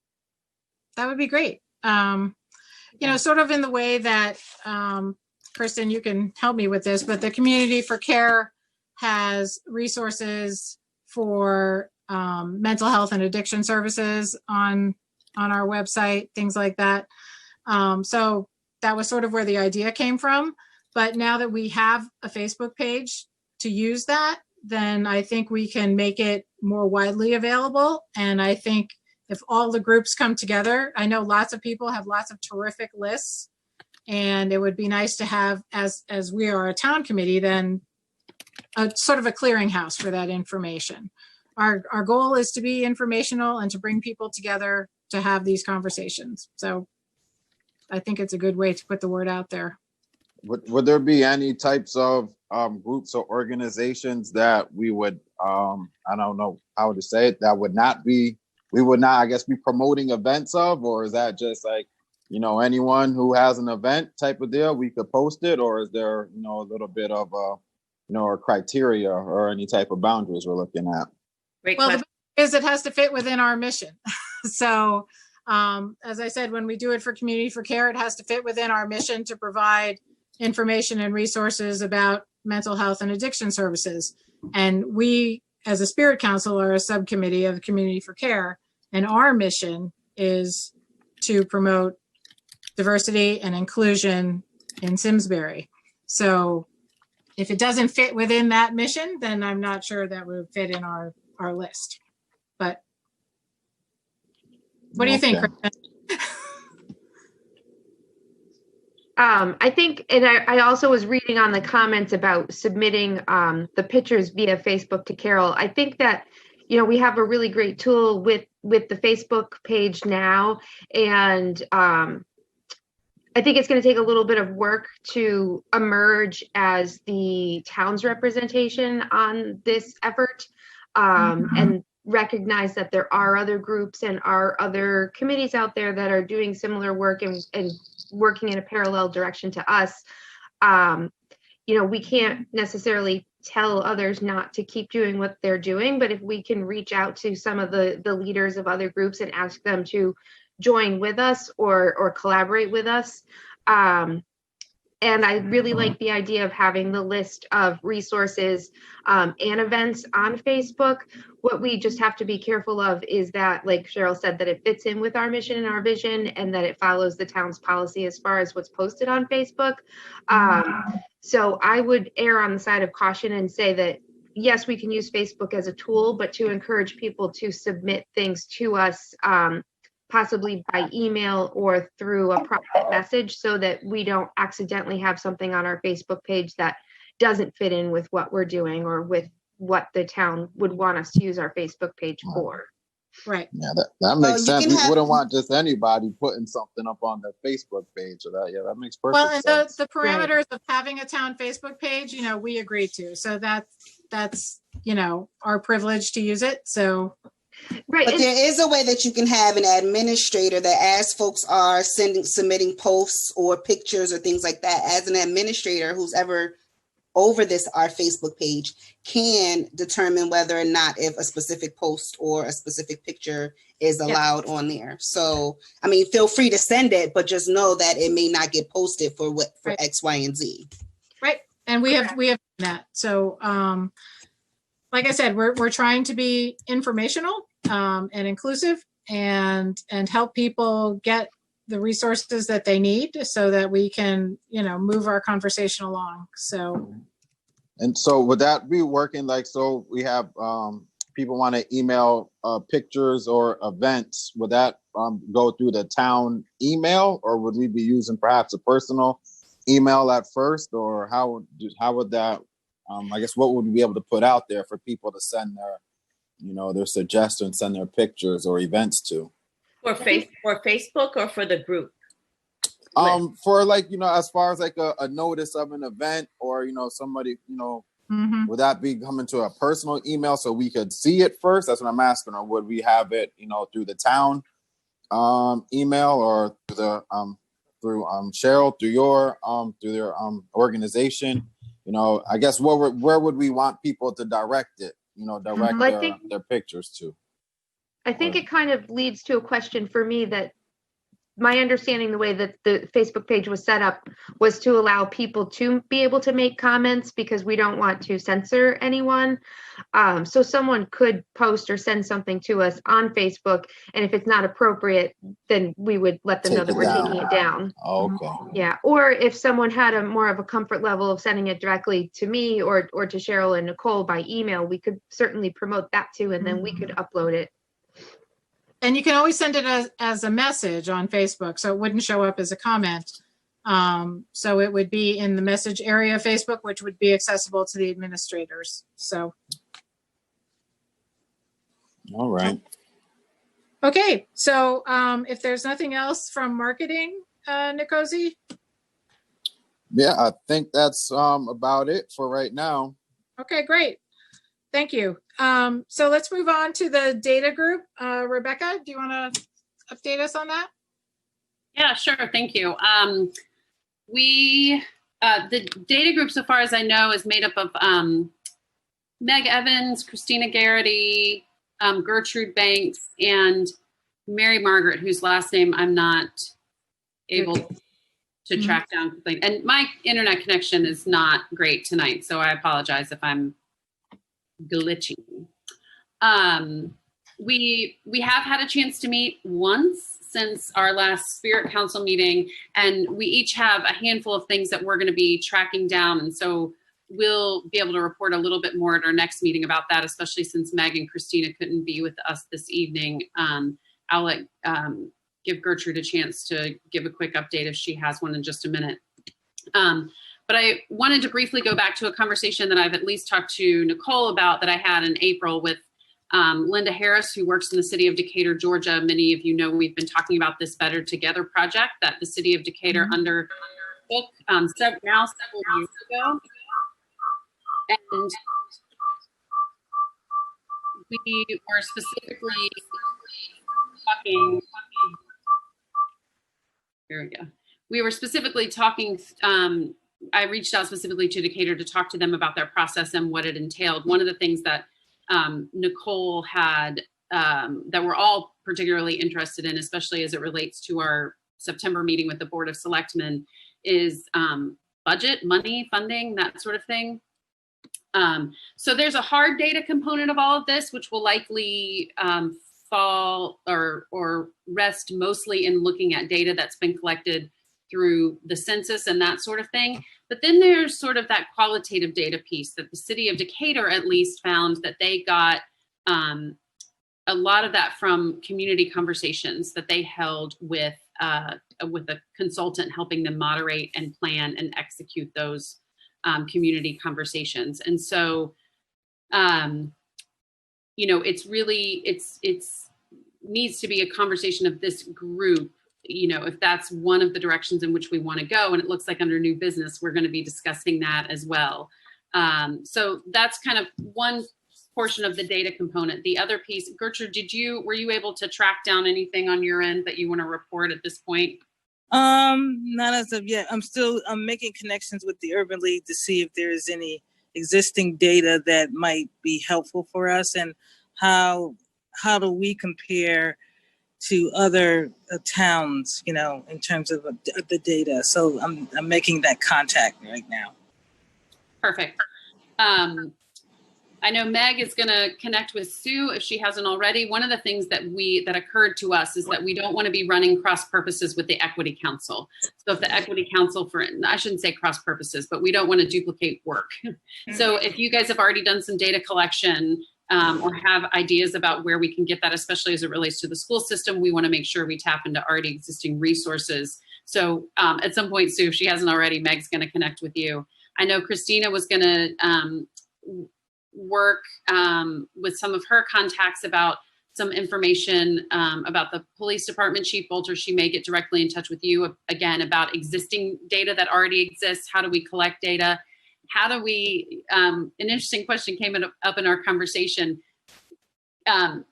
That would be great. Sort of in the way that, Kristen, you can help me with this, but the Community for Care has resources for mental health and addiction services on our website, things like that. So that was sort of where the idea came from. But now that we have a Facebook page to use that, then I think we can make it more widely available. And I think if all the groups come together, I know lots of people have lots of terrific lists, and it would be nice to have, as we are a town committee, then a sort of a clearinghouse for that information. Our goal is to be informational and to bring people together to have these conversations. So I think it's a good way to put the word out there. Would there be any types of groups or organizations that we would, I don't know how to say it, that would not be, we would not, I guess, be promoting events of, or is that just like, anyone who has an event type of deal, we could post it, or is there, a little bit of, a criteria or any type of boundaries we're looking at? Well, the thing is, it has to fit within our mission. So, as I said, when we do it for Community for Care, it has to fit within our mission to provide information and resources about mental health and addiction services. And we, as a Spirit Council, are a subcommittee of Community for Care, and our mission is to promote diversity and inclusion in Simsbury. So if it doesn't fit within that mission, then I'm not sure that would fit in our list. But what do you think, Kristen? I think, and I also was reading on the comments about submitting the pictures via Facebook to Carol. I think that, we have a really great tool with the Facebook page now. And I think it's going to take a little bit of work to emerge as the town's representation on this effort, and recognize that there are other groups and are other committees out there that are doing similar work and working in a parallel direction to us. We can't necessarily tell others not to keep doing what they're doing, but if we can reach out to some of the leaders of other groups and ask them to join with us or collaborate with us. And I really like the idea of having the list of resources and events on Facebook. What we just have to be careful of is that, like Cheryl said, that it fits in with our mission and our vision, and that it follows the town's policy as far as what's posted on Facebook. So I would err on the side of caution and say that, yes, we can use Facebook as a tool, but to encourage people to submit things to us, possibly by email or through a private message, so that we don't accidentally have something on our Facebook page that doesn't fit in with what we're doing or with what the town would want us to use our Facebook page for. Right. Yeah, that makes sense. We wouldn't want just anybody putting something up on their Facebook page. So that makes perfect sense. Well, and the parameters of having a town Facebook page, we agree to. So that's our privilege to use it. So. Right. But there is a way that you can have an administrator that, as folks are submitting posts or pictures or things like that, as an administrator who's ever over our Facebook page can determine whether or not if a specific post or a specific picture is allowed on there. So, feel free to send it, but just know that it may not get posted for X, Y, and Z. Right. And we have that. So, like I said, we're trying to be informational and inclusive and help people get the resources that they need so that we can, move our conversation along. So. And so would that be working so we have people want to email pictures or events, would that go through the town email, or would we be using perhaps a personal email at first, or how would that I guess what would we be able to put out there for people to send their, their suggestions, send their pictures or events to? For Facebook or for the group? For like, as far as like a notice of an event or, somebody, would that be coming to a personal email so we could see it first? That's what I'm asking. Or would we have it, through the town email or through Cheryl, through through their organization? I guess where would we want people to direct it? Direct their pictures to? I think it kind of leads to a question for me that my understanding, the way that the Facebook page was set up was to allow people to be able to make comments because we don't want to censor anyone. So someone could post or send something to us on Facebook, and if it's not appropriate, then we would let them know that we're taking it down. Okay. Yeah, or if someone had a more of a comfort level of sending it directly to me or to Cheryl and Nicole by email, we could certainly promote that too, and then we could upload it. And you can always send it as a message on Facebook, so it wouldn't show up as a comment. So it would be in the message area of Facebook, which would be accessible to the administrators. So. All right. Okay, so if there's nothing else from marketing, Nkosi? Yeah, I think that's about it for right now. Okay, great. Thank you. So let's move on to the data group. Rebecca, do you want to update us on that? Yeah, sure. Thank you. The data group, so far as I know, is made up of Meg Evans, Christina Garrity, Gertrude Banks, and Mary Margaret, whose last name I'm not able to track down completely. And my internet connection is not great tonight, so I apologize if I'm glitchy. We have had a chance to meet once since our last Spirit Council meeting, and we each have a handful of things that we're going to be tracking down, and so we'll be able to report a little bit more at our next meeting about that, especially since Meg and Christina couldn't be with us this evening. I'll let give Gertrude a chance to give a quick update if she has one in just a minute. But I wanted to briefly go back to a conversation that I've at least talked to Nicole about that I had in April with Linda Harris, who works in the city of Decatur, Georgia. Many of you know we've been talking about this Better Together project that the city of Decatur undertook several years ago. And we were specifically talking, here we go. We were specifically talking, I reached out specifically to Decatur to talk to them about their process and what it entailed. One of the things that Nicole had, that we're all particularly interested in, especially as it relates to our September meeting with the Board of Selectmen, is budget, money, funding, that sort of thing. So there's a hard data component of all of this, which will likely fall or rest mostly in looking at data that's been collected through the census and that sort of thing. But then there's sort of that qualitative data piece that the city of Decatur at least found that they got a lot of that from community conversations that they held with a consultant helping them moderate and plan and execute those community conversations. And so, it's really, it's needs to be a conversation of this group, if that's one of the directions in which we want to go. And it looks like under new business, we're going to be discussing that as well. So that's kind of one portion of the data component. The other piece, Gertrude, were you able to track down anything on your end that you want to report at this point? Not as of yet. I'm making connections with the Urban League to see if there's any existing data that might be helpful for us, and how do we compare to other towns, in terms of the data. So I'm making that contact right now. Perfect. I know Meg is going to connect with Sue if she hasn't already. One of the things that occurred to us is that we don't want to be running cross purposes with the Equity Council. So if the Equity Council, I shouldn't say cross purposes, but we don't want to duplicate work. So if you guys have already done some data collection or have ideas about where we can get that, especially as it relates to the school system, we want to make sure we tap into already existing resources. So at some point, Sue, if she hasn't already, Meg's going to connect with you. I know Christina was going to work with some of her contacts about some information about the police department. Chief Bolter, she may get directly in touch with you again about existing data that already exists. How do we collect data? How do we, an interesting question came up in our conversation.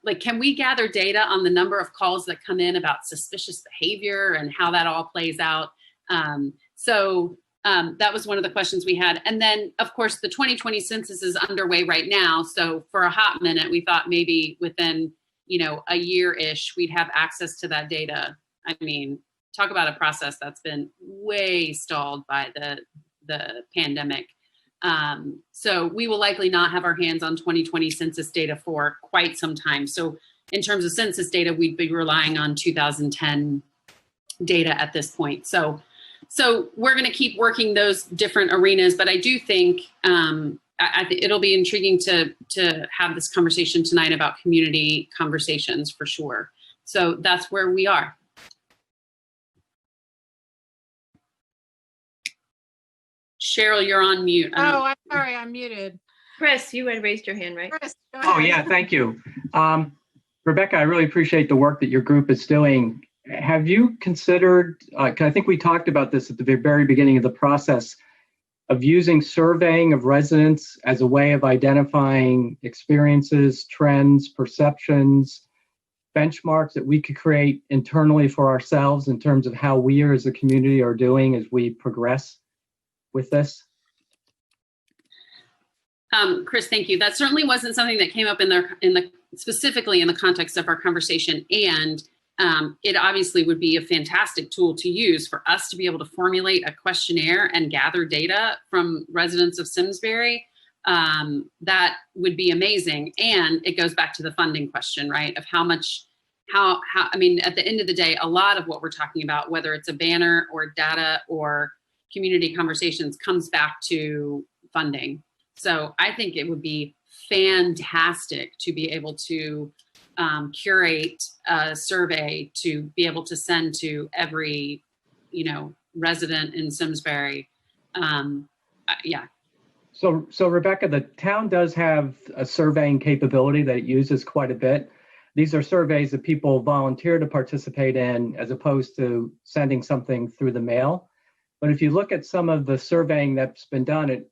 Like, can we gather data on the number of calls that come in about suspicious behavior and how that all plays out? That was one of the questions we had. And then, of course, the 2020 census is underway right now. So for a hot minute, we thought maybe within, a year-ish, we'd have access to that data. I mean, talk about a process that's been way stalled by the pandemic. So we will likely not have our hands on 2020 census data for quite some time. So in terms of census data, we'd be relying on 2010 data at this point. So we're going to keep working those different arenas, but I do think I think it'll be intriguing to have this conversation tonight about community conversations for sure. So that's where we are. Cheryl, you're on mute. Oh, I'm sorry, I'm muted. Chris, you had raised your hand, right? Chris, go ahead. Oh, yeah, thank you. Rebecca, I really appreciate the work that your group is doing. Have you considered, 'cause I think we talked about this at the very beginning of the process, of using surveying of residents as a way of identifying experiences, trends, perceptions, benchmarks that we could create internally for ourselves in terms of how we as a community are doing as we progress with this? Chris, thank you. That certainly wasn't something that came up specifically in the context of our conversation. And it obviously would be a fantastic tool to use for us to be able to formulate a questionnaire and gather data from residents of Simsbury. That would be amazing. And it goes back to the funding question, right? Of how, I mean, at the end of the day, a lot of what we're talking about, whether it's a banner or data or community conversations, comes back to funding. So I think it would be fantastic to be able to curate a survey to be able to send to every, resident in Simsbury. Yeah. So Rebecca, the town does have a surveying capability that it uses quite a bit. These are surveys that people volunteer to participate in as opposed to sending something through the mail. But if you look at some of the surveying that's been done,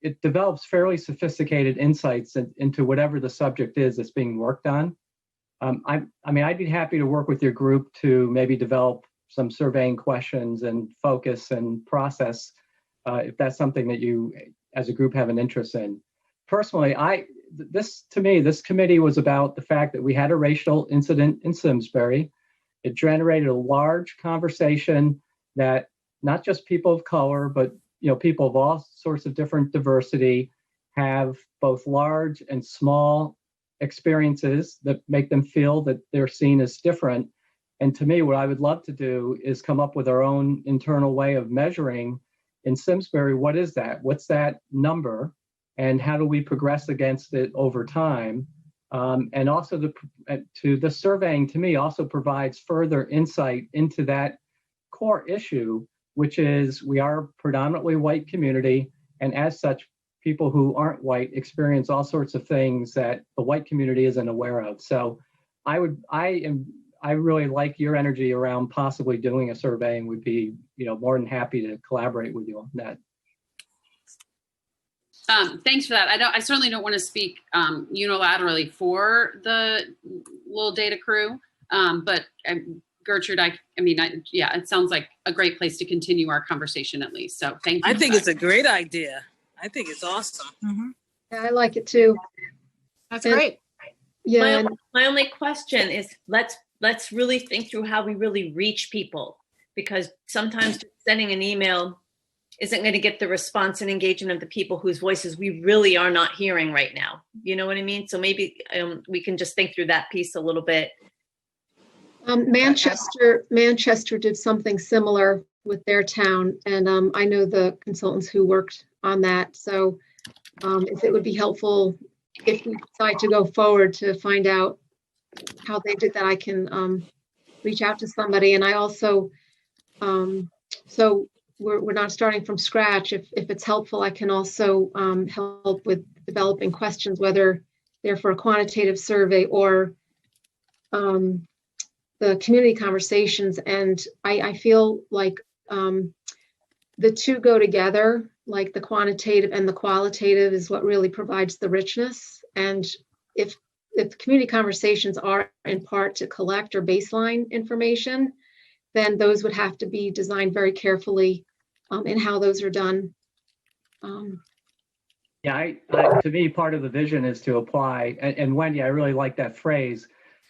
it develops fairly sophisticated insights into whatever the subject is that's being worked on. I mean, I'd be happy to work with your group to maybe develop some surveying questions and focus and process if that's something that you as a group have an interest in. Personally, this committee was about the fact that we had a racial incident in Simsbury. It generated a large conversation that not just people of color, but people of all sorts of different diversity have both large and small experiences that make them feel that they're seen as different. And to me, what I would love to do is come up with our own internal way of measuring in Simsbury, what is that? What's that number? And how do we progress against it over time? And also the surveying, to me, also provides further insight into that core issue, which is we are a predominantly white community, and as such, people who aren't white experience all sorts of things that the white community isn't aware of. So I really like your energy around possibly doing a survey and would be, more than happy to collaborate with you on that. Thanks for that. I certainly don't want to speak unilaterally for the Little Data Crew, but Gertrude, it sounds like a great place to continue our conversation at least. So thank you. I think it's a great idea. I think it's awesome. Mm-hmm. Yeah, I like it too. That's great. Yeah. My only question is let's really think through how we really reach people, because sometimes just sending an email isn't going to get the response and engagement of the people whose voices we really are not hearing right now. You know what I mean? So maybe we can just think through that piece a little bit. Manchester did something similar with their town, and I know the consultants who worked on that. So if it would be helpful, if we decide to go forward to find out how they did that, I can reach out to somebody. And I also, so we're not starting from scratch. If it's helpful, I can also help with developing questions, whether they're for a quantitative survey or the community conversations. And I feel like the two go together, like the quantitative and the qualitative is what really provides the richness. And if community conversations are in part to collect or baseline information, then those would have to be designed very carefully in how those are done. Yeah, to me, part of the vision is to apply, and Wendy, I really like that phrase.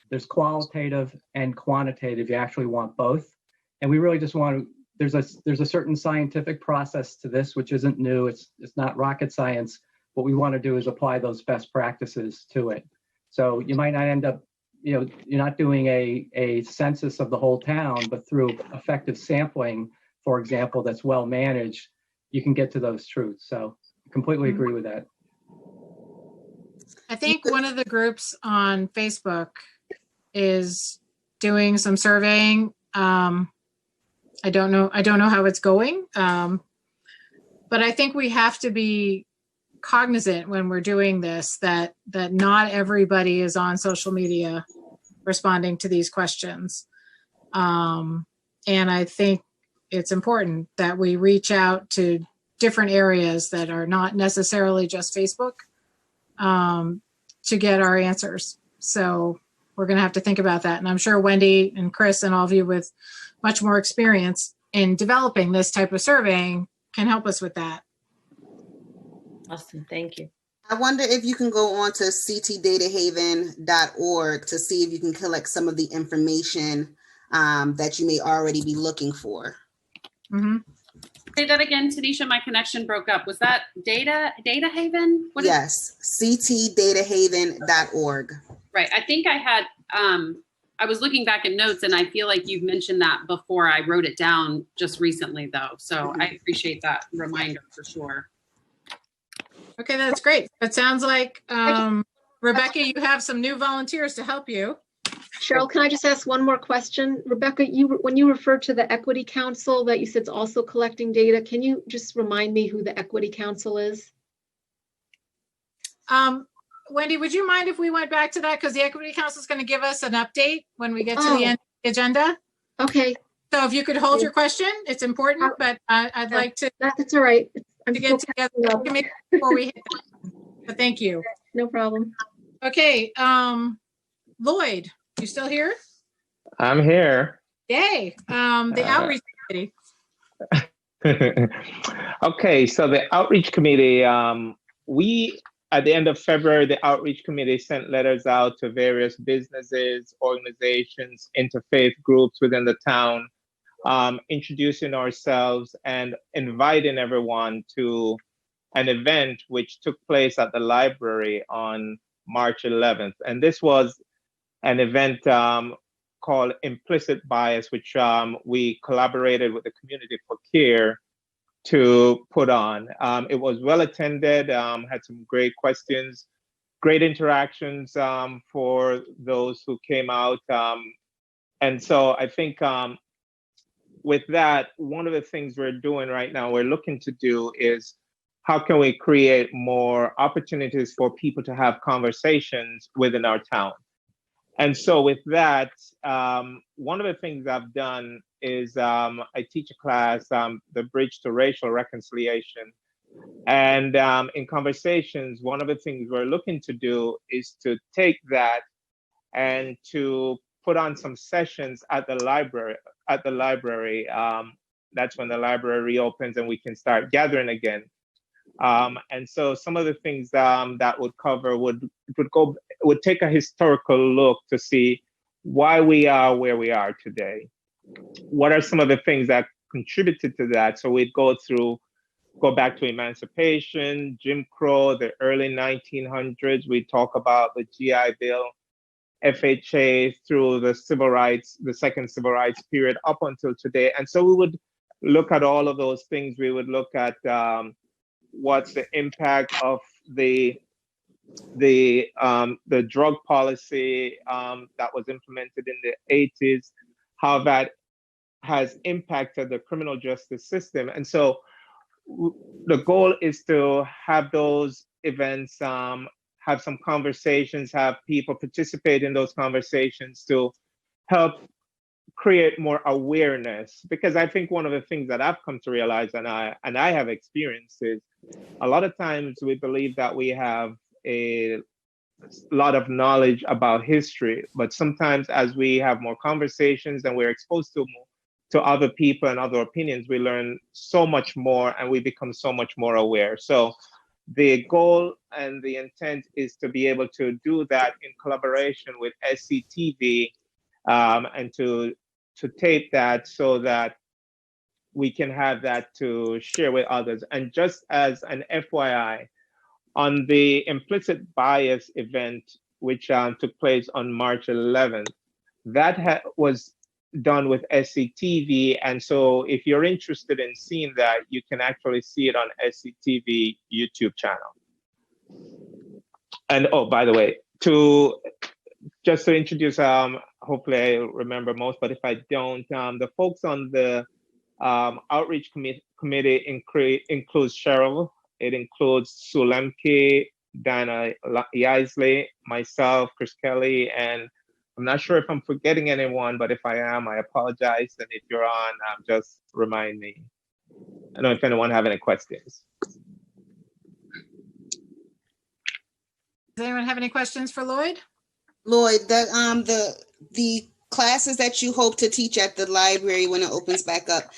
There's qualitative and quantitative. You actually want both. And we really just want to, there's a certain scientific process to this, which isn't new. It's not rocket science. What we want to do is apply those best practices to it. So you might not end up, you're not doing a census of the whole town, but through effective sampling, for example, that's well managed, you can get to those truths. So completely agree with that. I think one of the groups on Facebook is doing some surveying. I don't know how it's going, but I think we have to be cognizant when we're doing this that not everybody is on social media responding to these questions, and I think it's important that we reach out to different areas that are not necessarily just Facebook to get our answers. So we're going to have to think about that. And I'm sure Wendy and Chris and all of you with much more experience in developing this type of surveying can help us with that. Awesome. Thank you. I wonder if you can go on to ctdatahaven.org to see if you can collect some of the information that you may already be looking for. Mm-hmm. Say that again, Tanisha, my connection broke up. Was that Data Haven? Yes, ctdatahaven.org. Right. I think I had, I was looking back at notes and I feel like you've mentioned that before. I wrote it down just recently though. So I appreciate that reminder for sure. Okay, that's great. It sounds like, Rebecca, you have some new volunteers to help you. Cheryl, can I just ask one more question? Rebecca, when you referred to the Equity Council that you said is also collecting data, can you just remind me who the Equity Council is? Wendy, would you mind if we went back to that? Because the Equity Council is going to give us an update when we get to the end of the agenda. Okay. So if you could hold your question, it's important, but I'd like to. That's all right. To get together before we hit that. But thank you. No problem. Okay, Lloyd, you still here? I'm here. Yay. The outreach committee. Okay, so the outreach committee, we, at the end of February, the outreach committee sent letters out to various businesses, organizations, interfaith groups within the town, introducing ourselves and inviting everyone to an event which took place at the library on March 11th. And this was an event called Implicit Bias, which we collaborated with the Community for Care to put on. It was well attended, had some great questions, great interactions for those who came out. And so I think with that, one of the things we're doing right now, we're looking to do is how can we create more opportunities for people to have conversations within our town? And so with that, one of the things I've done is I teach a class, the Bridge to Racial Reconciliation. And in conversations, one of the things we're looking to do is to take that and to put on some sessions at the library. That's when the library reopens and we can start gathering again. And so some of the things that would cover would take a historical look to see why we are where we are today. What are some of the things that contributed to that? So we'd go back to emancipation, Jim Crow, the early 1900s. We talk about the GI Bill, FHA, through the civil rights, the second civil rights period up until today. And so we would look at all of those things. We would look at what's the impact of the drug policy that was implemented in the 80s, how that has impacted the criminal justice system. And so the goal is to have those events, have some conversations, have people participate in those conversations to help create more awareness. Because I think one of the things that I've come to realize, and I have experienced, is a lot of times we believe that we have a lot of knowledge about history, but sometimes as we have more conversations and we're exposed to other people and other opinions, we learn so much more and we become so much more aware. So the goal and the intent is to be able to do that in collaboration with SCTV, and to tape that so that we can have that to share with others. And just as an FYI, on the implicit bias event, which took place on March 11th, that was done with SCTV. And so if you're interested in seeing that, you can actually see it on SCTV YouTube channel. And oh, by the way, just to introduce, hopefully I remember most, but if I don't, the folks on the outreach committee includes Cheryl, it includes Sulemke, Dana Yaisley, myself, Chris Kelly, and I'm not sure if I'm forgetting anyone, but if I am, I apologize. And if you're on, just remind me. I don't know if anyone have any questions. Does anyone have any questions for Lloyd? Lloyd, the classes that you hope to teach at the library when it opens back up,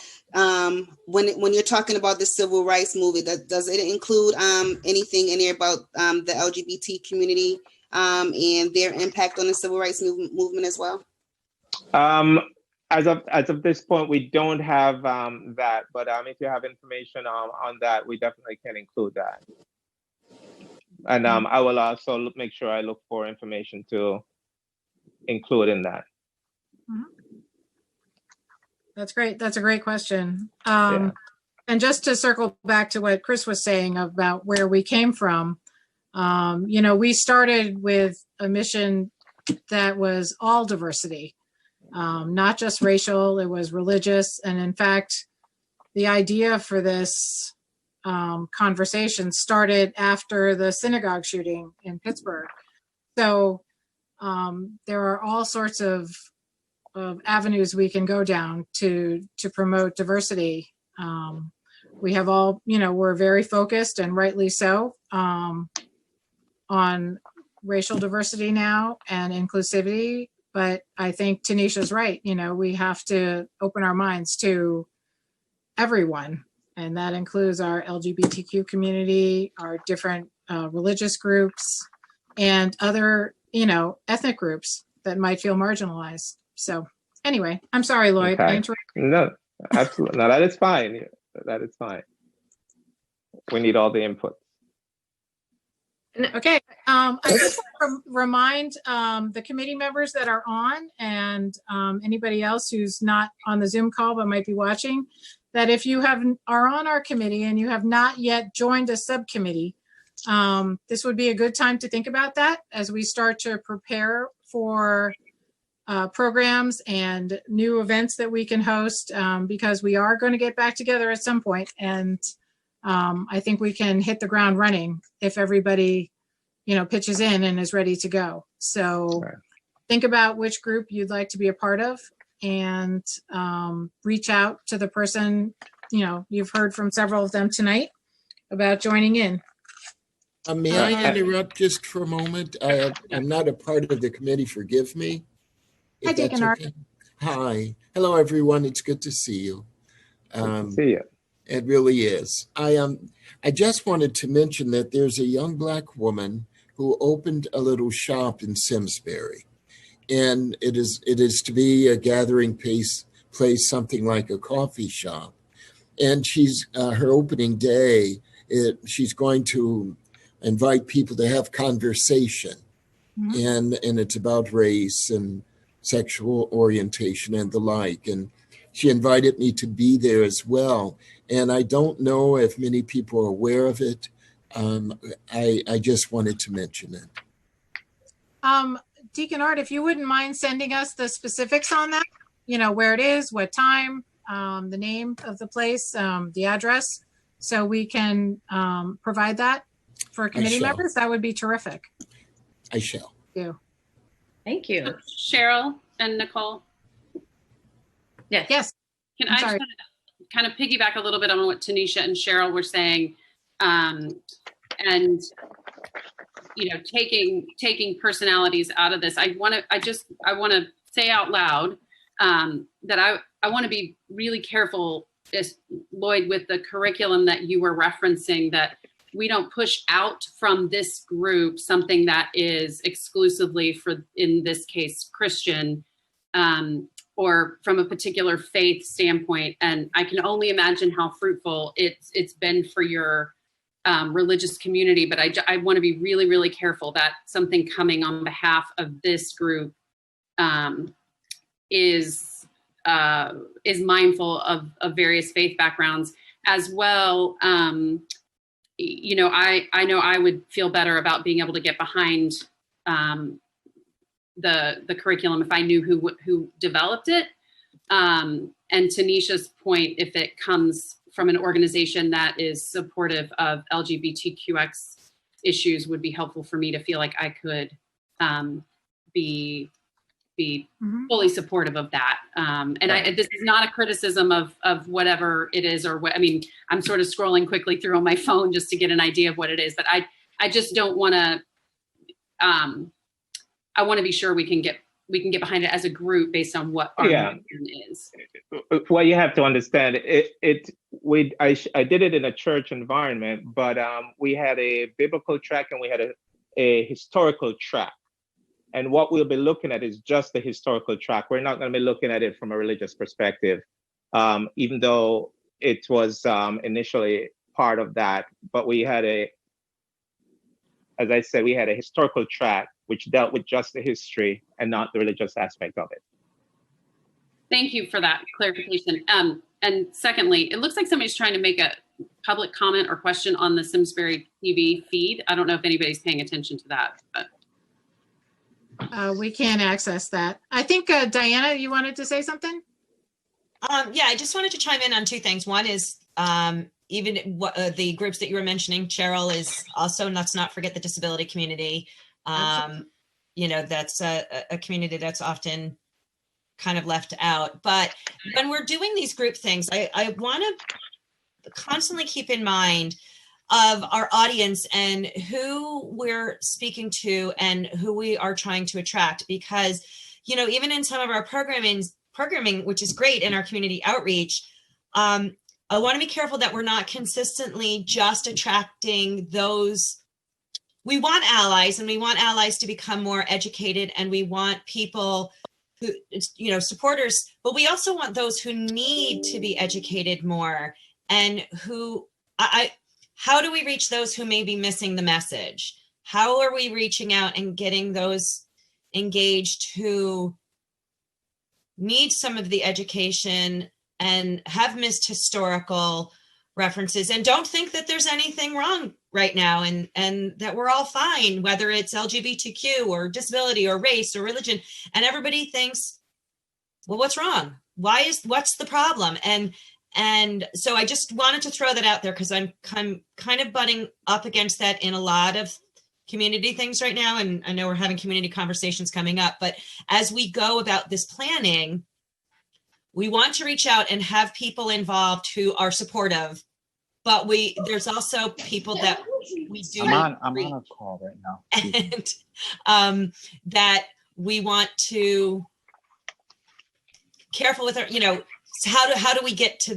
when you're talking about the civil rights movement, does it include anything in there about the LGBT community and their impact on the civil rights movement as well? As of this point, we don't have that, but if you have information on that, we definitely can include that. And I will also make sure I look for information to include in that. That's great. That's a great question. And just to circle back to what Chris was saying about where we came from, we started with a mission that was all diversity, not just racial, it was religious. And in fact, the idea for this conversation started after the synagogue shooting in Pittsburgh. So there are all sorts of avenues we can go down to promote diversity. We have all, we're very focused, and rightly so, on racial diversity now and inclusivity. But I think Tanisha's right. We have to open our minds to everyone, and that includes our LGBTQ community, our different religious groups, and other, ethnic groups that might feel marginalized. So anyway, I'm sorry, Lloyd. Okay. No, absolutely. No, that is fine. That is fine. We need all the input. Okay. I just want to remind the committee members that are on, and anybody else who's not on the Zoom call but might be watching, that if you are on our committee and you have not yet joined a subcommittee, this would be a good time to think about that as we start to prepare for programs and new events that we can host, because we are going to get back together at some point. And I think we can hit the ground running if everybody, pitches in and is ready to go. So think about which group you'd like to be a part of, and reach out to the person, you've heard from several of them tonight about joining in. May I interrupt just for a moment? I'm not a part of the committee, forgive me. Hi, Dick and Art. Hi. Hello, everyone. It's good to see you. Good to see you. It really is. I just wanted to mention that there's a young Black woman who opened a little shop in Simsbury. And it is to be a gathering place, something like a coffee shop. And she's her opening day, she's going to invite people to have conversation. And it's about race and sexual orientation and the like. And she invited me to be there as well. And I don't know if many people are aware of it. I just wanted to mention it. Deacon Art, if you wouldn't mind sending us the specifics on that. where it is, what time, the name of the place, the address, so we can provide that for committee shall. members, that would be terrific. I shall. Thank you. Thank you. Cheryl and Nicole. Yes. Yes. Can I'm I sorry. just kind of piggyback a little bit on what Tanisha and Cheryl were saying, and taking personalities out of this. I want to say out loud that I want to be really careful, Lloyd, with the curriculum that you were referencing, that we don't push out from this group something that is exclusively for, in this case, Christian, or from a particular faith standpoint. And I can only imagine how fruitful it's been for your religious community. But I want to be really, really careful that something coming on behalf of this group is mindful of various faith backgrounds as well. I know I would feel better about being able to get behind the curriculum if I knew who developed it. And Tanisha's point, if it comes from an organization that is supportive of LGBTQX issues, would be helpful for me to feel like I could be fully supportive of that. This is not a criticism of whatever it is, or what, I mean, I'm sort of scrolling quickly through on my phone just to get an idea of what it is, but I just don't want to, I want to be sure we can get behind it as a group based on what our mission is. Well, you have to understand I did it in a church environment, but we had a biblical track and we had a historical track. And what we'll be looking at is just the historical track. We're not going to be looking at it from a religious perspective, even though it was initially part of that. But we had as I said, we had a historical track which dealt with just the history and not the religious aspect of it. Thank you for that clarification. And secondly, it looks like somebody's trying to make a public comment or question on the Simsbury TV feed. I don't know if anybody's paying attention to that, but. We can't access that. I think, Diana, you wanted to say something? Yeah, I just wanted to chime in on two things. One is even the groups that you were mentioning, Cheryl, is also, let's not forget the disability community. That's a community that's often kind of left out. But when we're doing these group things, I want to constantly keep in mind of our audience and who we're speaking to and who we are trying to attract, because even in some of our programming, which is great in our community outreach, I want to be careful that we're not consistently just attracting those. We want allies, and we want allies to become more educated, and we want people who, supporters, but we also want those who need to be educated more, and who how do we reach those who may be missing the message? How are we reaching out and getting those engaged who need some of the education and have missed historical references and don't think that there's anything wrong right now, and that we're all fine, whether it's LGBTQ or disability or race or religion, and everybody thinks, well, what's wrong? What's the problem? And so I just wanted to throw that out there because I'm kind of butting up against that in a lot of community things right now. And I know we're having community conversations coming up, but as we go about this planning, we want to reach out and have people involved who are supportive, but there's also people that we do. I'm on a call right now. And that we want to careful with our, how do we get to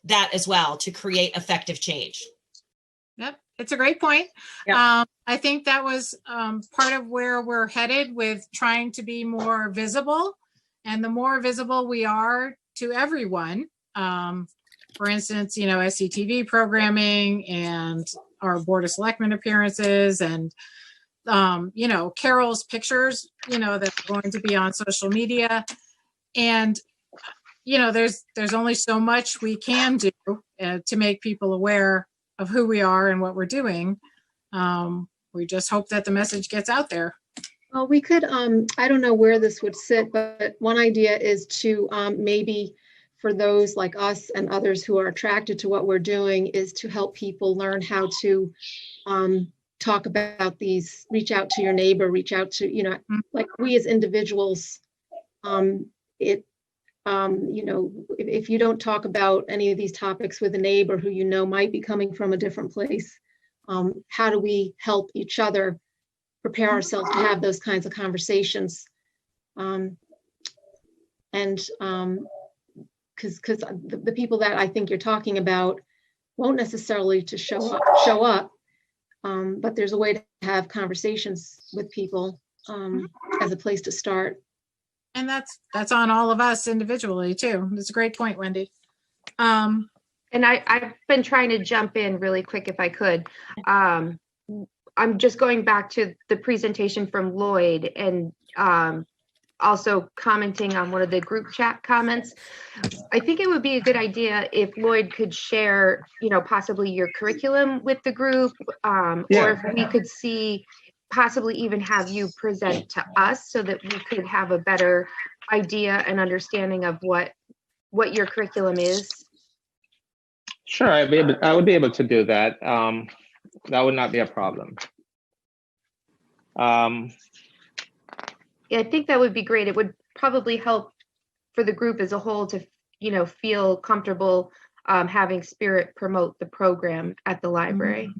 that as well to create effective change? Yep, it's a great point. Yep. I think that was part of where we're headed with trying to be more visible. And the more visible we are to everyone, for instance, SCTV programming and our Board of Selectmen appearances and, Carol's pictures, that are going to be on social media. And there's only so much we can do to make people aware of who we are and what we're doing. We just hope that the message gets out there. Well, we could, I don't know where this would sit, but one idea is to maybe for those like us and others who are attracted to what we're doing is to help people learn how to talk about these, reach out to your neighbor, reach out to, you know, like we as individuals, you know, if you don't talk about any of these topics with a neighbor who you know might be coming from a different place, how do we help each other prepare ourselves to have those kinds of conversations? Because the people that I think you're talking about won't necessarily to show up, but there's a way to have conversations with people as a place to start. And that's on all of us individually too. That's a great point, Wendy. And I've been trying to jump in really quick if I could. I'm just going back to the presentation from Lloyd and also commenting on one of the group chat comments. I think it would be a good idea if Lloyd could share, you know, possibly your curriculum with the group, or if we could see, possibly even have you present to us so that we could have a better idea and understanding of what your curriculum is. Sure, I would be able to do that. That would not be a problem. Yeah, I think that would be great. It would probably help for the group as a whole to, you know, feel comfortable having Spirit promote the program at the library.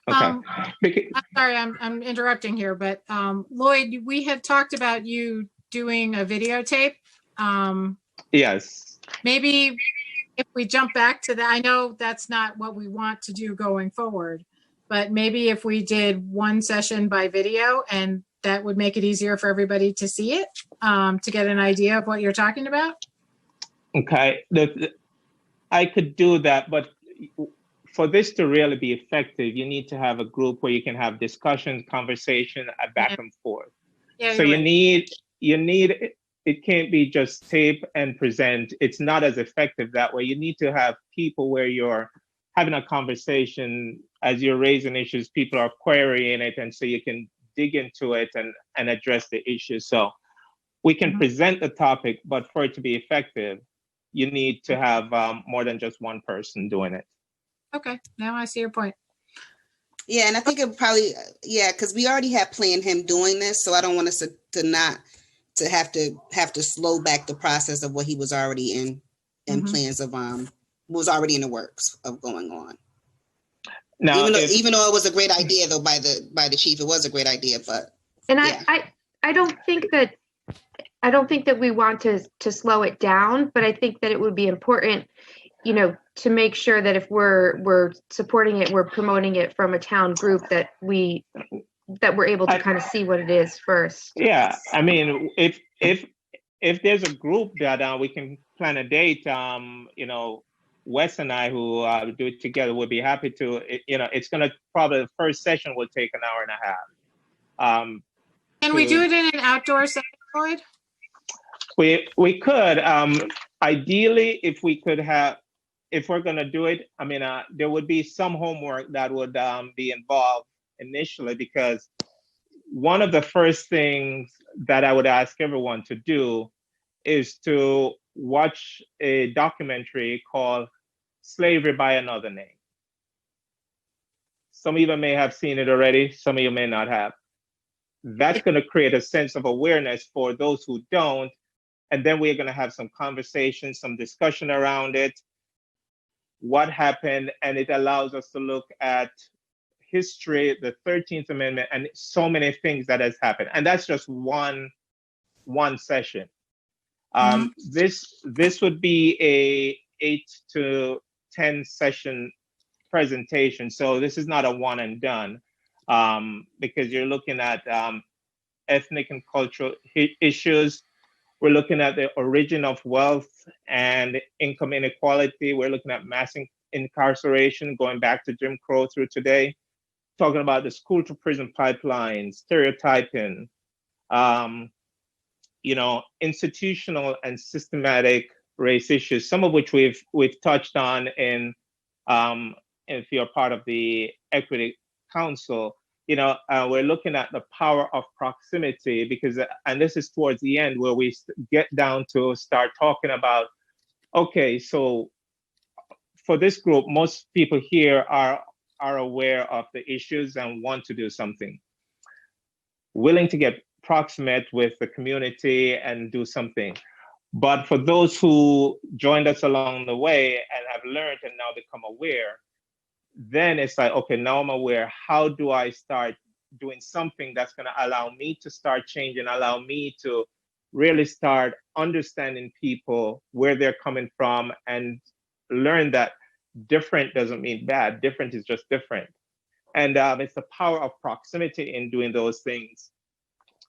Okay. I'm sorry, I'm interrupting here, but Lloyd, we had talked about you doing a videotape. Yes. Maybe if we jump back to that, I know that's not what we want to do going forward, but maybe if we did one session by video, and that would make it easier for everybody to see it, to get an idea of what you're talking about. Okay, I could do that, but for this to really be effective, you need to have a group where you can have discussions, conversation, back and forth. Yeah, so you're you need it can't be just tape and present. It's not as effective that way. You need to have people where you're having a conversation as you're raising issues, people are querying it, and so you can dig into it and address the issue. So we can present the topic, but for it to be effective, you need to have more than just one person doing it. Okay, now I see your point. Yeah, and I think it probably, because we already have planned him doing this, so I don't want us to not to have to slow back the process of what he was already in plans of was already in the works of going on. Now, even though it was a great idea though by the chief, it was a great idea, but I don't think that we want to slow it down, but I think that it would be important, you know, to make sure that if we're supporting it, we're promoting it from a town group that we're able to kind of see what it is first. Yeah, I mean, if there's a group that we can plan a date, you know, Wes and I who do it together would be happy to. You know, it's gonna probably the first session will take an hour and a half. Can we do it in an outdoor setting, Lloyd? We could. Ideally, if we're going to do it, I mean, there would be some homework that would be involved initially, because one of the first things that I would ask everyone to do is to watch a documentary called Slavery by Another Name. Some of you may have seen it already, some of you may not have. That's going to create a sense of awareness for those who don't. And then we're going to have some conversation, some discussion around it, what happened, and it allows us to look at history, the 13th Amendment, and so many things that has happened. And that's just one session. This would be a 8 to 10 session presentation. So this is not a one and done, because you're looking at ethnic and cultural issues. We're looking at the origin of wealth and income inequality. We're looking at mass incarceration, going back to Jim Crow through today, talking about the school to prison pipeline, stereotyping, you know, institutional and systematic race issues, some of which we've touched on in if you're part of the Equity Council. we're looking at the power of proximity because, and this is towards the end where we get down to start talking about, okay, so for this group, most people here are aware of the issues and want to do something, willing to get proximate with the community and do something. But for those who joined us along the way and have learned and now become aware, then it's like, okay, now I'm aware. How do I start doing something that's going to allow me to start changing, allow me to really start understanding people, where they're coming from, and learn that different doesn't mean bad. Different is just different. And it's the power of proximity in doing those things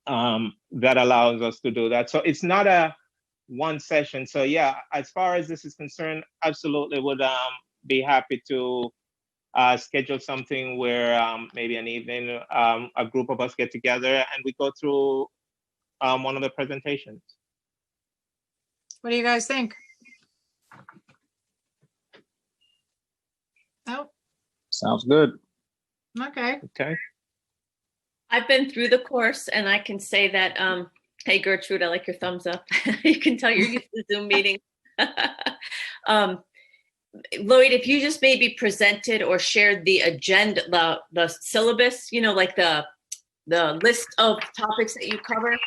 that allows us to do that. So it's not a one session. So yeah, as far as this is concerned, absolutely would be happy to schedule something where maybe an evening, a group of us get together and we go through one of the presentations. What do you guys think? Oh, Sounds good. okay. Okay. I've been through the course and I can say that, hey Gertrude, I like your thumbs up. You can tell you're used to Zoom meetings. Lloyd, if you just maybe presented or shared the agenda, the syllabus, like the list of topics that you cover.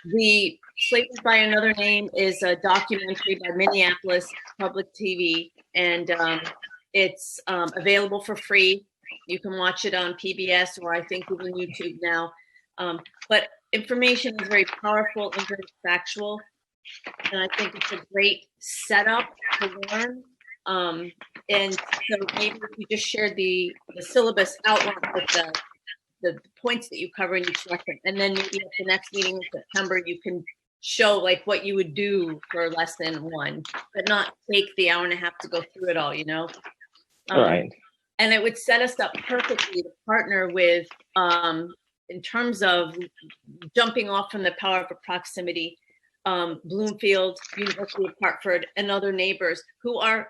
The Slated by Another Name is a documentary by Minneapolis Public TV, and it's available for free. You can watch it on PBS or I think even YouTube now. But information is very powerful and very factual. And I think it's a great setup to learn. And so maybe if you just shared the syllabus outline with the points that you cover in each lesson, and then maybe at the next meeting in September, you can show like what you would do for lesson 1, but not take the hour and a half to go through it all, Right. And it would set us up perfectly to partner with, in terms of jumping off from the power of proximity, Bloomfield, University of Hartford, and other neighbors who are,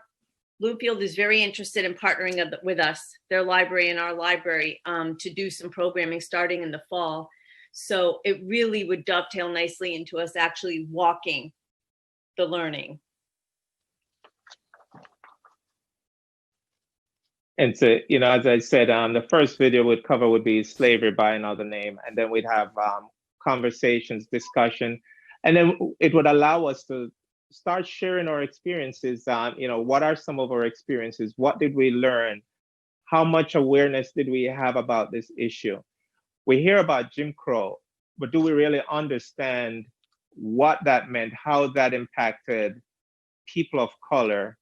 Bloomfield is very interested in partnering with us, their library and our library, to do some programming starting in the fall. So it really would dovetail nicely into us actually walking the learning. And so, as I said, the first video would be Slavery by Another Name. And then we'd have conversations, discussion, and then it would allow us to start sharing our experiences. What are some of our experiences? What did we learn? How much awareness did we have about this issue? We hear about Jim Crow, but do we really understand what that meant, how that impacted people of color,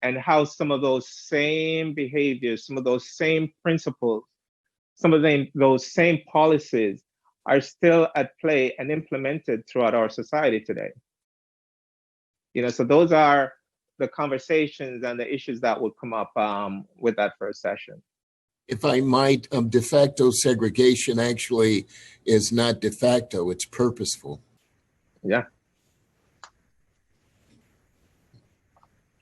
and how some of those same behaviors, some of those same principles, some of those same policies are still at play and implemented throughout our society today? So those are the conversations and the issues that would come up with that first session. If I might, de facto segregation actually is not de facto, it's purposeful. Yeah.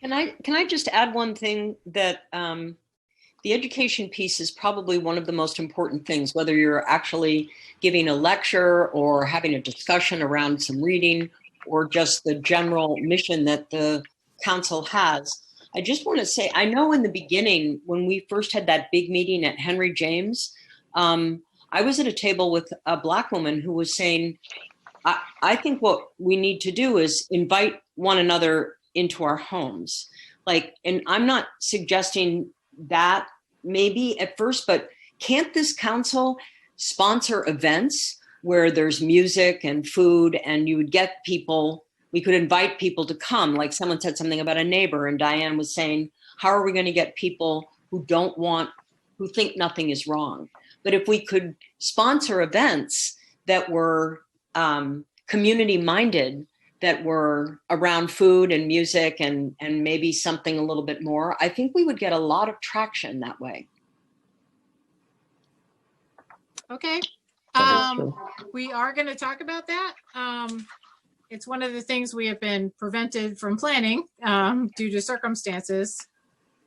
Can I just add one thing, that the education piece is probably one of the most important things, whether you're actually giving a lecture or having a discussion around some reading or just the general mission that the council has. I just want to say, I know in the beginning, when we first had that big meeting at Henry James, I was at a table with a Black woman who was saying, I think what we need to do is invite one another into our homes. And I'm not suggesting that maybe at first, but can't this council sponsor events where there's music and food, and you would get people, we could invite people to come? Like someone said something about a neighbor, and Diane was saying, how are we going to get people who who think nothing is wrong? But if we could sponsor events that were community minded, that were around food and music and maybe something a little bit more, I think we would get a lot of traction that way. Okay. We are going to talk about that. It's one of the things we have been prevented from planning due to circumstances.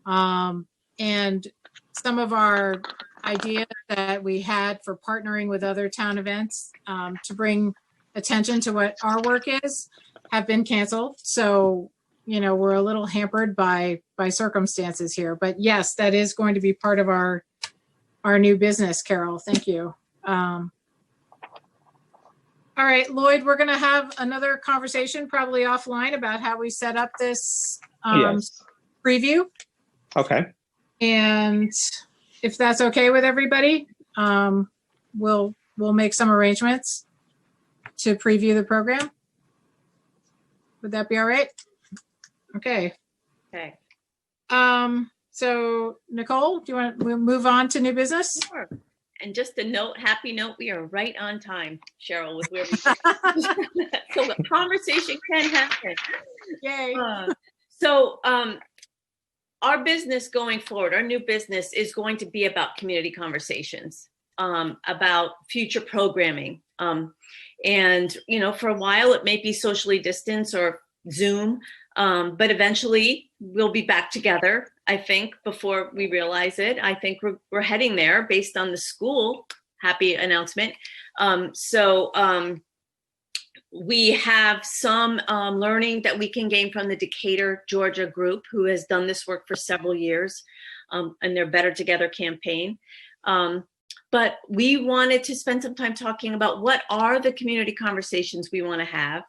And some of our idea that we had for partnering with other town events to bring attention to what our work is have been canceled. So, we're a little hampered by circumstances here. But yes, that is going to be part of our new business, Carol. Thank you. All right, Lloyd, we're going to have another conversation probably offline about how we set up this Yes. preview. Okay. And if that's okay with everybody, we'll make some arrangements to preview the program. Would that be all right? Okay. Okay. So Nicole, do you want to move on to new business? Sure. And just a note, happy note, we are right on time, Cheryl, with where we so the conversation can happen. Yay. Our business going forward, our new business is going to be about community conversations, about future programming. And, for a while it may be socially distanced or Zoom, but eventually we'll be back together, I think, before we realize it. I think we're heading there based on the school happy announcement. We have some learning that we can gain from the Decatur, Georgia group, who has done this work for several years, and their Better Together campaign. But we wanted to spend some time talking about what are the community conversations we want to have,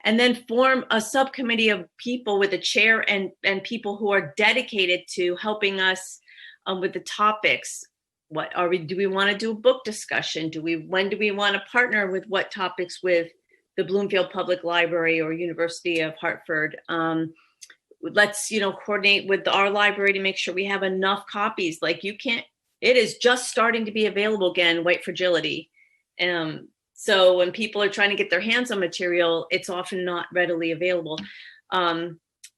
and then form a subcommittee of people with a chair and people who are dedicated to helping us with the topics. What are we? Do we want to do a book discussion? When do we want to partner with what topics with the Bloomfield Public Library or University of Hartford? Let's, coordinate with our library to make sure we have enough copies. It is just starting to be available again, White Fragility. So when people are trying to get their hands on material, it's often not readily available.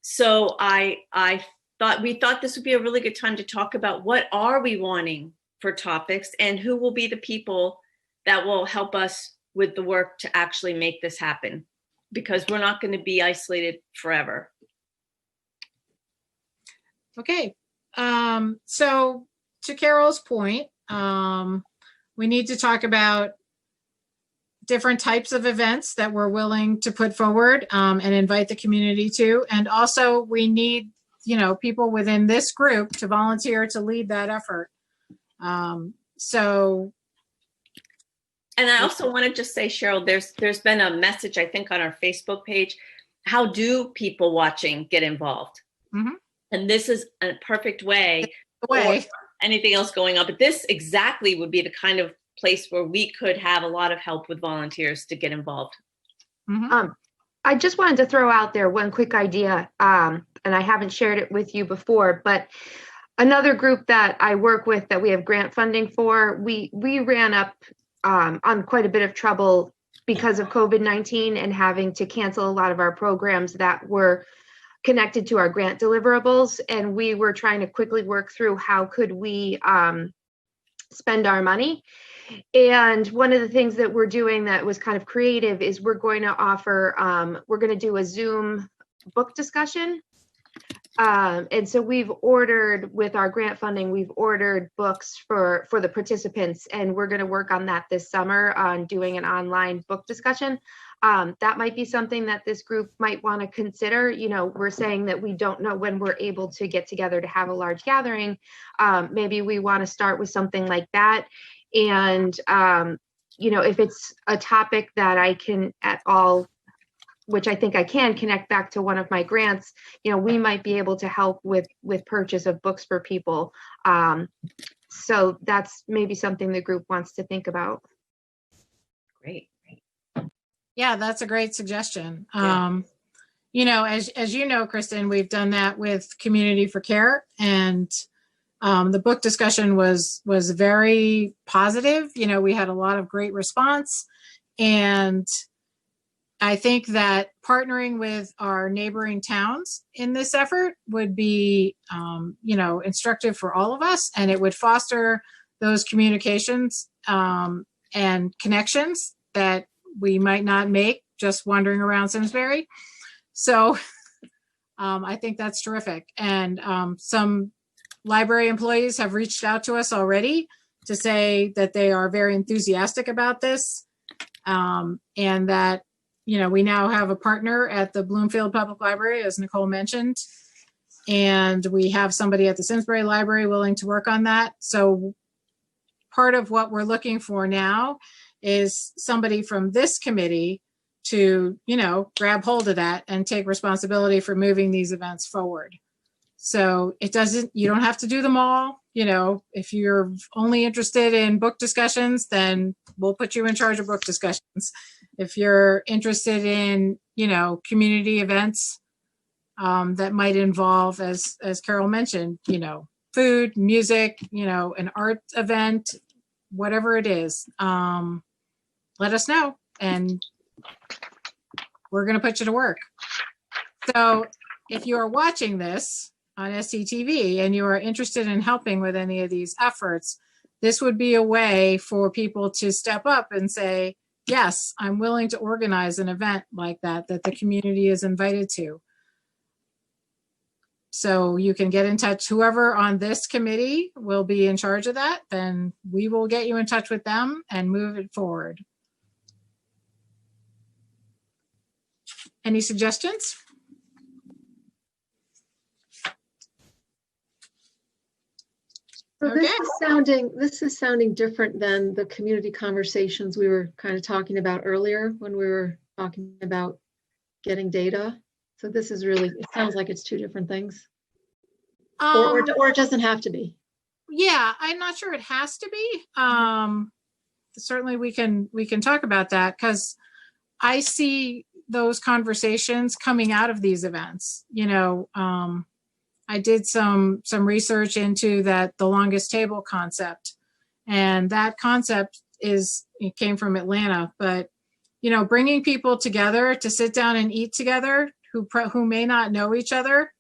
So we thought this would be a really good time to talk about what are we wanting for topics and who will be the people that will help us with the work to actually make this happen, because we're not going to be isolated forever. Okay. So to Carol's point, we need to talk about different types of events that we're willing to put forward and invite the community to. And also we need, people within this group to volunteer to lead that effort. And I also want to just say, Cheryl, there's been a message, I think, on our Facebook page. How do people watching get involved? Mm-hmm. And this is a perfect way for anything else going on. But this exactly would be the kind of place where we could have a lot of help with volunteers to get involved. Mm-hmm. I just wanted to throw out there one quick idea, and I haven't shared it with you before, but another group that I work with that we have grant funding for, we ran up on quite a bit of trouble because of COVID-19 and having to cancel a lot of our programs that were connected to our grant deliverables. And we were trying to quickly work through how could we spend our money. And one of the things that we're doing that was kind of creative is we're going to do a Zoom book discussion. And so we've ordered, with our grant funding, we've ordered books for the participants, and we're going to work on that this summer on doing an online book discussion. That might be something that this group might want to consider. We're saying that we don't know when we're able to get together to have a large gathering. Maybe we want to start with something like that. And, if it's a topic that I can at all, which I think I can connect back to one of my grants, we might be able to help with purchase of books for people. So that's maybe something the group wants to think about. Great. Yeah, that's a great suggestion. Yeah. As you know, Kristen, we've done that with Community for Care, and the book discussion was very positive. We had a lot of great response, and I think that partnering with our neighboring towns in this effort would be, instructive for all of us, and it would foster those communications and connections that we might not make just wandering around Simsbury. So I think that's terrific. And some library employees have reached out to us already to say that they are very enthusiastic about this, and that, we now have a partner at the Bloomfield Public Library, as Nicole mentioned, and we have somebody at the Simsbury Library willing to work on that. So part of what we're looking for now is somebody from this committee to, grab hold of that and take responsibility for moving these events forward. So you don't have to do them all. If you're only interested in book discussions, then we'll put you in charge of book discussions. If you're interested in, community events that might involve, as Carol mentioned, food, music, an art event, whatever it is, let us know and we're going to put you to work. So if you are watching this on SCTV and you are interested in helping with any of these efforts, this would be a way for people to step up and say, yes, I'm willing to organize an event like that the community is invited to. So you can get in touch, whoever on this committee will be in charge of that, then we will get you in touch with them and move it forward. Any suggestions? So this is sounding different than the community conversations we were kind of talking about earlier when we were talking about getting data. So this is really, it sounds like it's two different things. Or it doesn't have to be. Yeah, I'm not sure it has to be. Certainly we can talk about that, because I see those conversations coming out of these events. I did some research into the longest table concept, and that concept it came from Atlanta, but bringing people together to sit down and eat together who may not know each other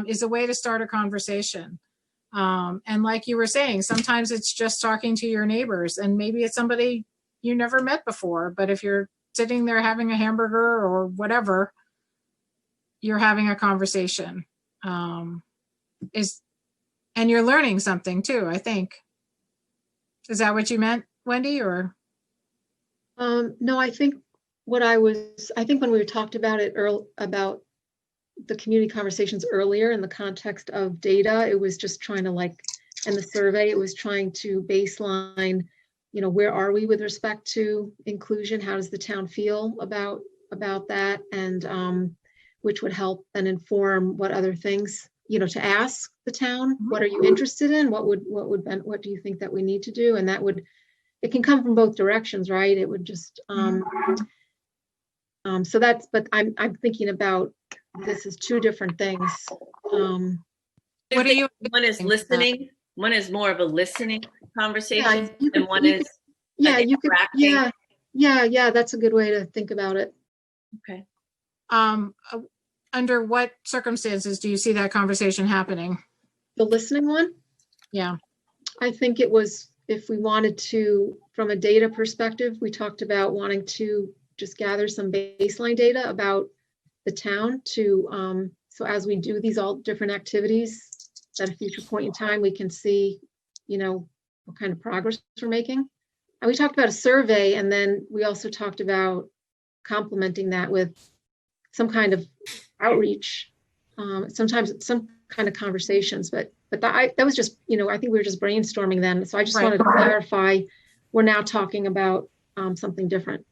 is a way to start a conversation. And like you were saying, sometimes it's just talking to your neighbors, and maybe it's somebody you never met before, but if you're sitting there having a hamburger or whatever, you're having a conversation. And you're learning something too, I think. Is that what you meant, Wendy, or? No, I think when we talked about it about the community conversations earlier in the context of data, it was just trying to and the survey, it was trying to baseline, where are we with respect to inclusion? How does the town feel about that? And which would help and inform what other things, to ask the town, what are you interested in? What do you think that we need to do? And it can come from both directions, right? It would just, so but I'm thinking about, this is two different things. What do you? One is listening. One is more of a listening conversation, and one is yeah. That's a good way to think about it. Okay. Under what circumstances do you see that conversation happening? The listening one? Yeah. I think it was, if we wanted to, from a data perspective, we talked about wanting to just gather some baseline data about the town to, so as we do these all different activities, at a future point in time, we can see, what kind of progress we're making. And we talked about a survey, and then we also talked about complementing that with some kind of outreach, sometimes some kind of conversations, but that was just, I think we were just brainstorming then. So I just wanted to clarify, we're now talking about something different.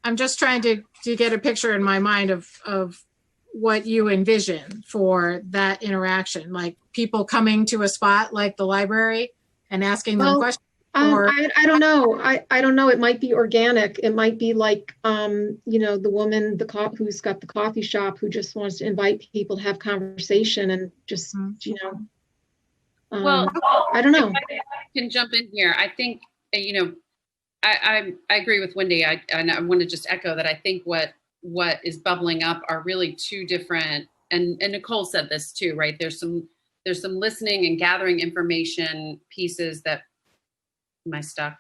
I'm just trying to get a picture in my mind of what you envision for that interaction, like people coming to a spot like the library and asking them questions. I don't know. I don't know. It might be organic. It might be like, the woman, who's got the coffee shop, who just wants to invite people to have conversation and just, well, I don't know. I can jump in here. I think, I agree with Wendy. I want to just echo that. I think what is bubbling up are really two different, and Nicole said this too, right? There's some listening and gathering information pieces that, am I stuck?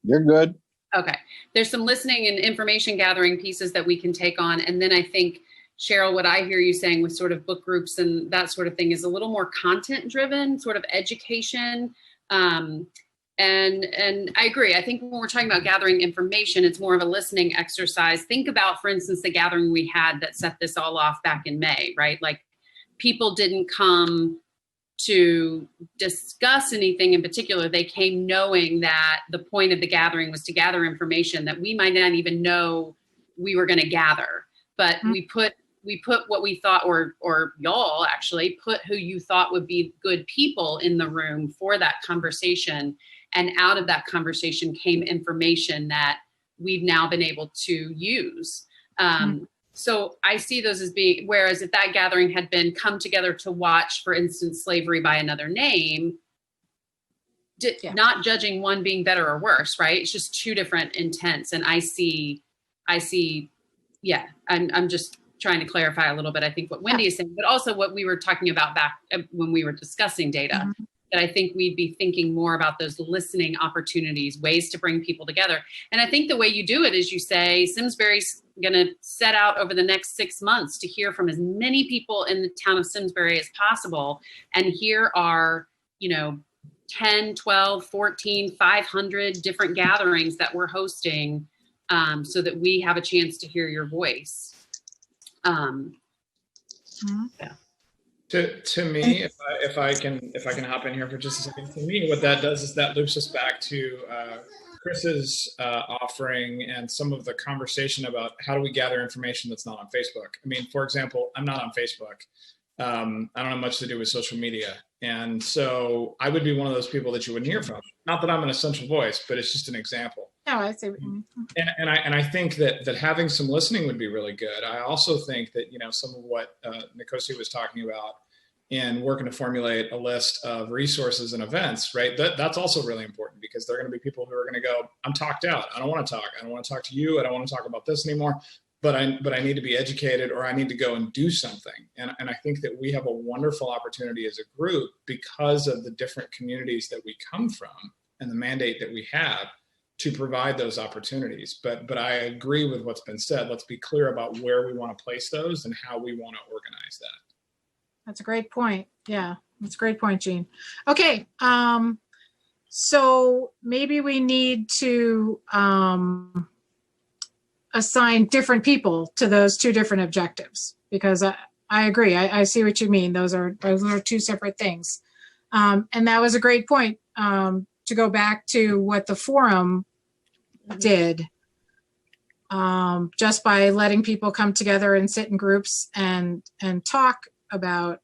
You're good. Okay. There's some listening and information gathering pieces that we can take on. And then I think, Cheryl, what I hear you saying with sort of book groups and that sort of thing is a little more content driven, sort of education. And I agree. I think when we're talking about gathering information, it's more of a listening exercise. Think about, for instance, the gathering we had that set this all off back in May, right? Like, people didn't come to discuss anything in particular. They came knowing that the point of the gathering was to gather information that we might not even know we were going to gather. But we put what we thought, or y'all actually put who you thought would be good people in the room for that conversation. And out of that conversation came information that we've now been able to use. So I see those as being, whereas if that gathering had been come together to watch, for instance, Slavery by Another Name, not judging one being better or worse, right? It's just two different intents. And I see, yeah, I'm just trying to clarify a little bit, I think what Wendy is saying, but also what we were talking about back when we were discussing data, that I think we'd be thinking more about those listening opportunities, ways to bring people together. And I think the way you do it is you say, Simsbury's going to set out over the next 6 months to hear from as many people in the town of Simsbury as possible. And here are, 10, 12, 14, 500 different gatherings that we're hosting, so that we have a chance to hear your voice. Yeah. To me, if I can hop in here for just a second, to me, what that does is that loops us back to Chris's offering and some of the conversation about how do we gather information that's not on Facebook. I mean, for example, I'm not on Facebook. I don't have much to do with social media. And so I would be one of those people that you wouldn't hear from. Not that I'm an essential voice, but it's just an example. No, I see what you mean. And I think that having some listening would be really good. I also think that, some of what Nikosi was talking about in working to formulate a list of resources and events, right? That's also really important, because there are going to be people who are going to go, I'm talked out. I don't want to talk. I don't want to talk to you. I don't want to talk about this anymore. But I need to be educated, or I need to go and do something. And I think that we have a wonderful opportunity as a group, because of the different communities that we come from and the mandate that we have, to provide those opportunities. But I agree with what's been said. Let's be clear about where we want to place those and how we want to organize that. That's a great point. Yeah, that's a great point, Jean. Okay, so maybe we need to assign different people to those two different objectives, because I agree. I see what you mean. Those are two separate things. And that was a great point, to go back to what the forum did, just by letting people come together and sit in groups and talk about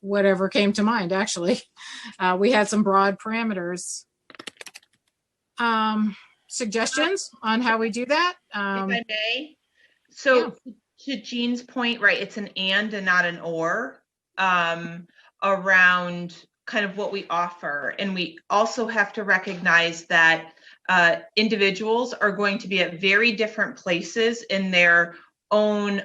whatever came to mind. Actually, we had some broad parameters. Suggestions on how we do that? If I may. So to Jean's point, right, it's an and not an or, around kind of what we offer. And we also have to recognize that individuals are going to be at very different places in their own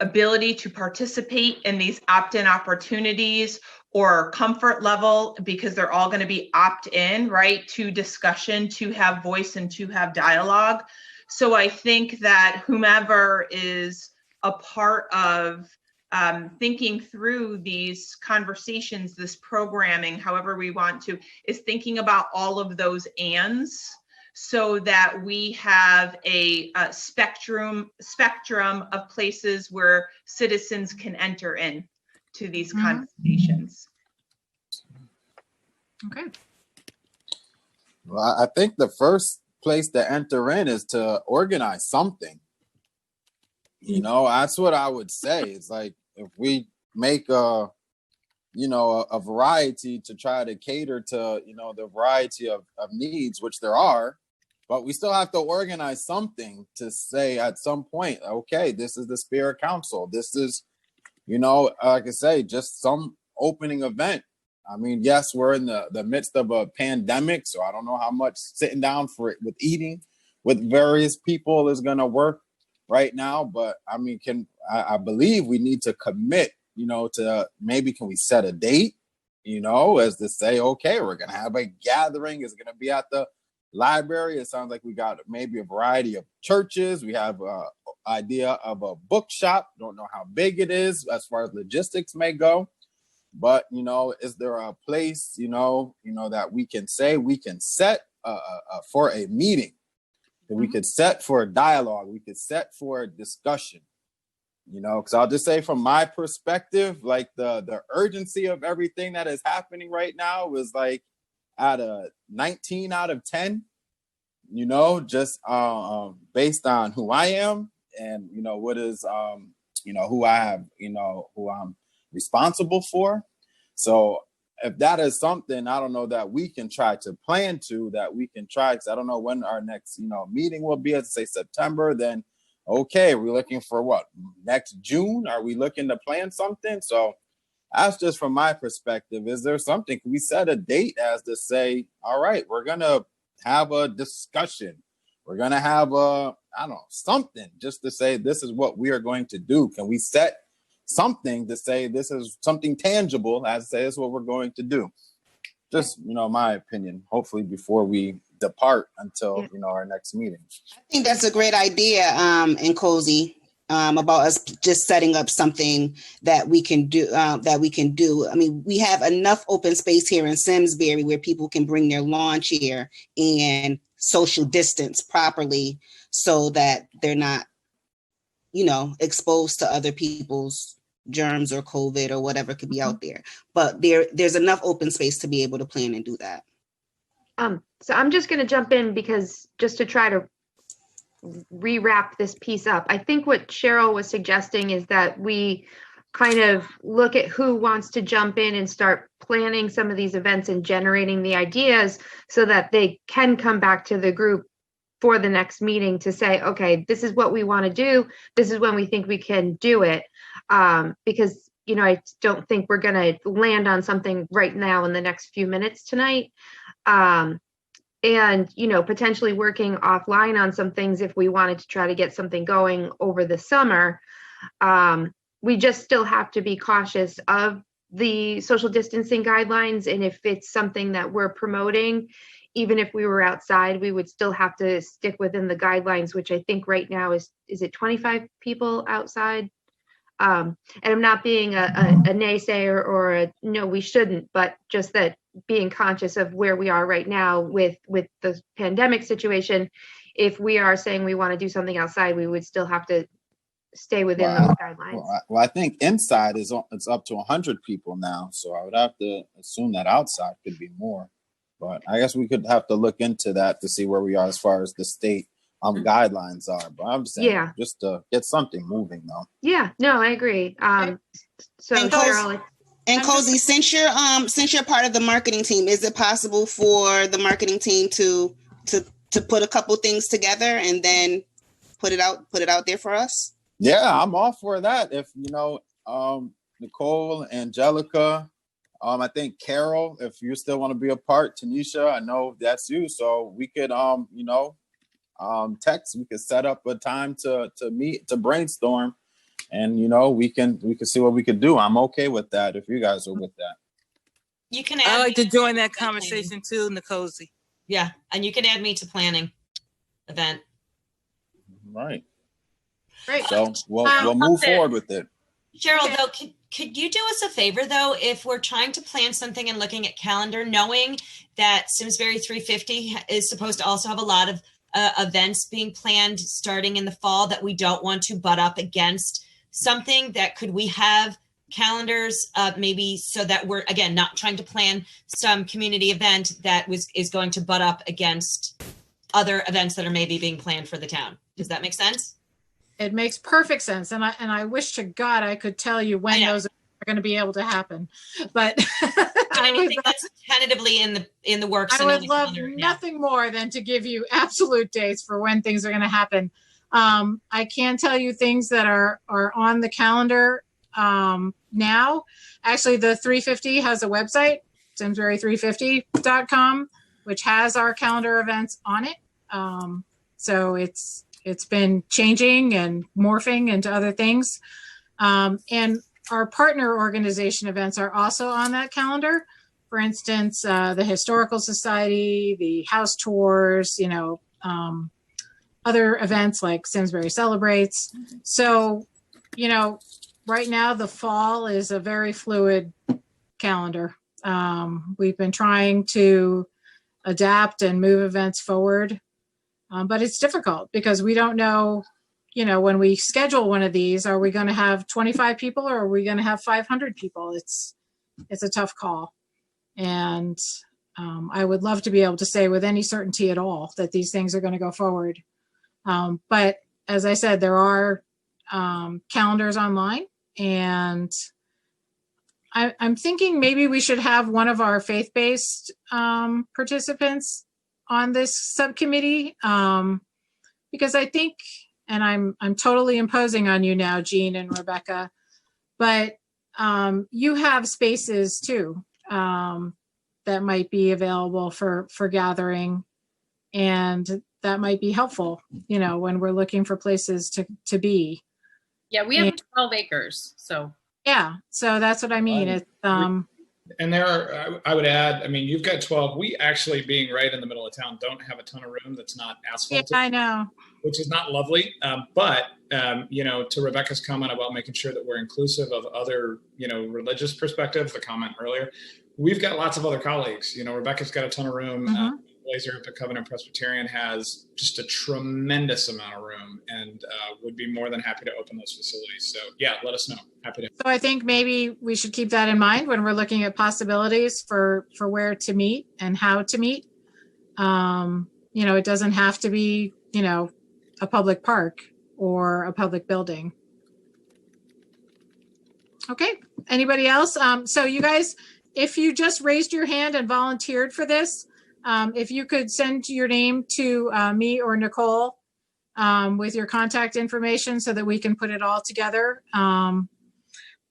ability to participate in these opt-in opportunities, or comfort level, because they're all going to be opt-in, right, to discussion, to have voice, and to have dialogue. So I think that whomever is a part of thinking through these conversations, this programming, however we want to, is thinking about all of those ands, so that we have a spectrum of places where citizens can enter in to these conversations. Okay. Well, I think the first place to enter in is to organize something. That's what I would say. It's like, if we make a variety to try to cater to, the variety of needs, which there are, but we still have to organize something to say at some point, okay, this is the Spirit Council. This is, like I say, just some opening event. I mean, yes, we're in the midst of a pandemic, so I don't know how much sitting down with eating with various people is going to work right now. But I mean, I believe we need to commit, to maybe can we set a date, as to say, okay, we're going to have a gathering. It's going to be at the library. It sounds like we got maybe a variety of churches. We have idea of a bookshop. Don't know how big it is as far as logistics may go. But, is there a place, that we can say we can set for a meeting, that we could set for a dialogue, we could set for a discussion, because I'll just say from my perspective, like the urgency of everything that is happening right now is like at a 19 out of 10, just based on who I am and, what is, who I have, who I'm responsible for. So if that is something, I don't know, that we can try to plan to, because I don't know when our next, meeting will be. Let's say September, then, okay, we're looking for what, next June? Are we looking to plan something? So that's just from my perspective. Is there something, can we set a date as to say, all right, we're going to have a discussion. We're going to have something just to say, this is what we are going to do. Can we set something to say, this is something tangible, as say, this is what we're going to do? Just, my opinion, hopefully before we depart until, our next meeting. I think that's a great idea, and Cozy, about us just setting up something that we can do, I mean, we have enough open space here in Simsbury where people can bring their lawn chair and social distance properly so that they're not, exposed to other people's germs or COVID or whatever could be out there. But there's enough open space to be able to plan and do that. So I'm just going to jump in because just to try to rewrap this piece up, I think what Cheryl was suggesting is that we kind of look at who wants to jump in and start planning some of these events and generating the ideas so that they can come back to the group for the next meeting to say, okay, this is what we want to do. This is when we think we can do it. Because, I don't think we're going to land on something right now in the next few minutes tonight. And, potentially working offline on some things if we wanted to try to get something going over the summer. We just still have to be cautious of the social distancing guidelines. And if it's something that we're promoting, even if we were outside, we would still have to stick within the guidelines, which I think right now is it 25 people outside? And I'm not being a naysayer or a no, we shouldn't, but just that being conscious of where we are right now with the pandemic situation. If we are saying we want to do something outside, we would still have to stay within those guidelines. Well, I think inside it's up to 100 people now. So I would have to assume that outside could be more. But I guess we could have to look into that to see where we are as far as the state guidelines are. But I'm saying just to get something moving though. Yeah, no, I agree. So Cheryl, and Cozy, since you're part of the marketing team, is it possible for the marketing team to put a couple things together and then put it out there for us? Yeah, I'm all for that. If Nicole, Angelica, I think Carol, if you still want to be a part, Tanisha, I know that's you. So we could text, we could set up a time to meet, to brainstorm, and we can see what we could do. I'm okay with that if you guys are with that. You can I add like to join that conversation too, Nicozy. Yeah, and you can add me to planning event. Right. Great. So we'll move forward with it. Cheryl, though, could you do us a favor, though, if we're trying to plan something and looking at calendar, knowing that Simsbury 350 is supposed to also have a lot of events being planned starting in the fall, that we don't want to butt up against something, that could we have calendars maybe so that we're, again, not trying to plan some community event that is going to butt up against other events that are maybe being planned for the town? Does that make sense? It makes perfect sense. And I wish to God I could tell you when those are going to be able to happen. But anything that's tentatively in the works. I would love nothing more than to give you absolute dates for when things are going to happen. I can tell you things that are on the calendar now. Actually, the 350 has a website, simsbury350.com, which has our calendar events on it. So it's been changing and morphing into other things. And our partner organization events are also on that calendar. For instance, the Historical Society, the house tours, other events like Simsbury Celebrates. So, you know, right now the fall is a very fluid calendar. We've been trying to adapt and move events forward, but it's difficult because we don't know, you know, when we schedule one of these, are we going to have 25 people or are we going to have 500 people? It's a tough call. And I would love to be able to say with any certainty at all that these things are going to go forward. But as I said, there are calendars online, and I'm thinking maybe we should have one of our faith-based participants on this subcommittee, because I think, and I'm totally imposing on you now, Jean and Rebecca, but you have spaces too that might be available for gathering, and that might be helpful, you know, when we're looking for places to be. Yeah, we have 12 acres, so. Yeah, so that's what I mean. It's and there are, I would add, I mean, you've got 12. We actually, being right in the middle of town, don't have a ton of room that's not asphalted. Yeah, I know. Which is not lovely. But, you know, to Rebecca's comment about making sure that we're inclusive of other, you know, religious perspectives, the comment earlier, we've got lots of other colleagues. You know, Rebecca's got a ton of room. Blazer up at Covenant Presbyterian has just a tremendous amount of room, and would be more than happy to open those facilities. So yeah, let us know. Happy to. So I think maybe we should keep that in mind when we're looking at possibilities for where to meet and how to meet. You know, it doesn't have to be, you know, a public park or a public building. Okay, anybody else? So you guys, if you just raised your hand and volunteered for this, if you could send your name to me or Nicole with your contact information so that we can put it all together.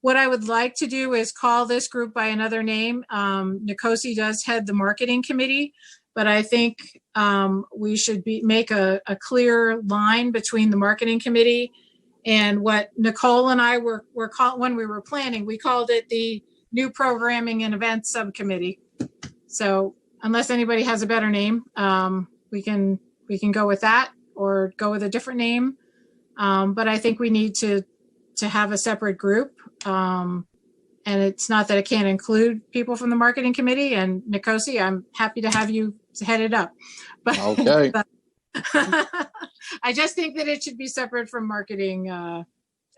What I would like to do is call this group by another name. Nikosi does head the marketing committee, but I think we should make a clear line between the marketing committee and what Nicole and I were called when we were planning. We called it the New Programming and Events Subcommittee. So unless anybody has a better name, we can go with that or go with a different name. But I think we need to have a separate group. And it's not that it can't include people from the marketing committee. And Nikosi, I'm happy to have you head it up. But, okay. I just think that it should be separate from marketing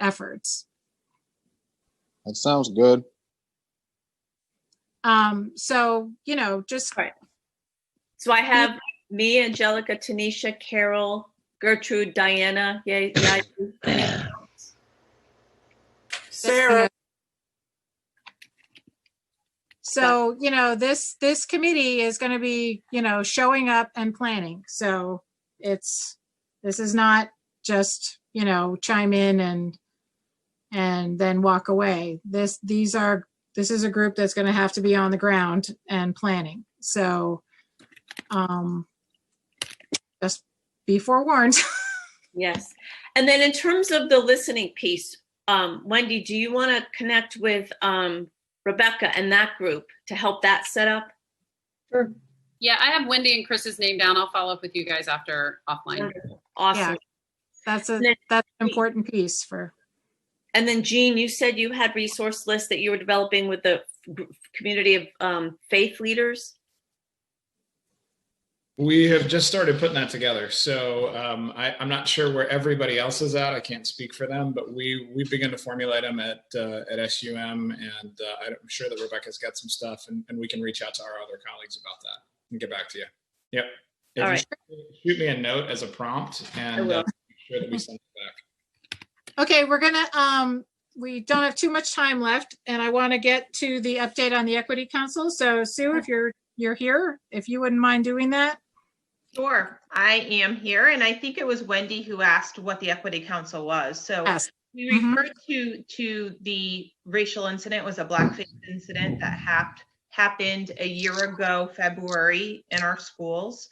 efforts. That sounds good. So, you know, just right. So I have me, Angelica, Tanisha, Carol, Gertrude, Diana. Yeah. Sarah. So, you know, this committee is going to be, you know, showing up and planning. So this is not just, you know, chime in and then walk away. This is a group that's going to have to be on the ground and planning. So just be forewarned. Yes. And then in terms of the listening piece, Wendy, do you want to connect with Rebecca and that group to help that set up? Sure. Yeah, I have Wendy and Chris's name down. I'll follow up with you guys after offline. Awesome. Yeah, that's an important piece for. And then Jean, you said you had resource lists that you were developing with the community of faith leaders. We have just started putting that together. So I'm not sure where everybody else is at. I can't speak for them, but we've begun to formulate them at SUM, and I'm sure that Rebecca's got some stuff, and we can reach out to our other colleagues about that and get back to you. Yep. If All you right. shoot me a note as a prompt, and make sure that we send it back. Okay, we're gonna we don't have too much time left, and I want to get to the update on the Equity Council. So Sue, if you're here, if you wouldn't mind doing that. Sure, I am here, and I think it was Wendy who asked what the Equity Council was. So yes. We referred to the racial incident. It was a blackface incident that happened a year ago, February, in our schools,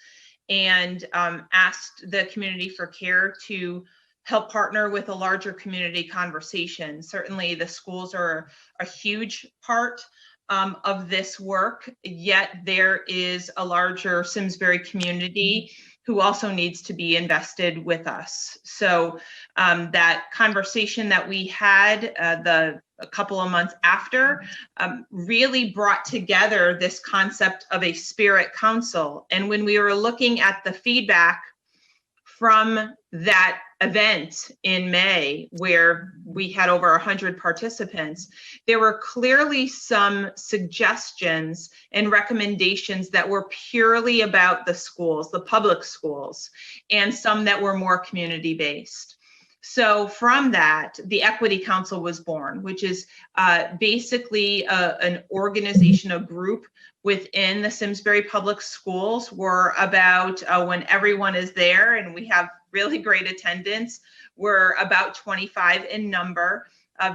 and asked the community for care to help partner with a larger community conversation. Certainly the schools are a huge part of this work, yet there is a larger Simsbury community who also needs to be invested with us. So that conversation that we had a couple of months after really brought together this concept of a spirit council. And when we were looking at the feedback from that event in May, where we had over 100 participants, there were clearly some suggestions and recommendations that were purely about the schools, the public schools, and some that were more community-based. So from that, the Equity Council was born, which is basically an organization, a group within the Simsbury Public Schools. We're about, when everyone is there and we have really great attendance, we're about 25 in number,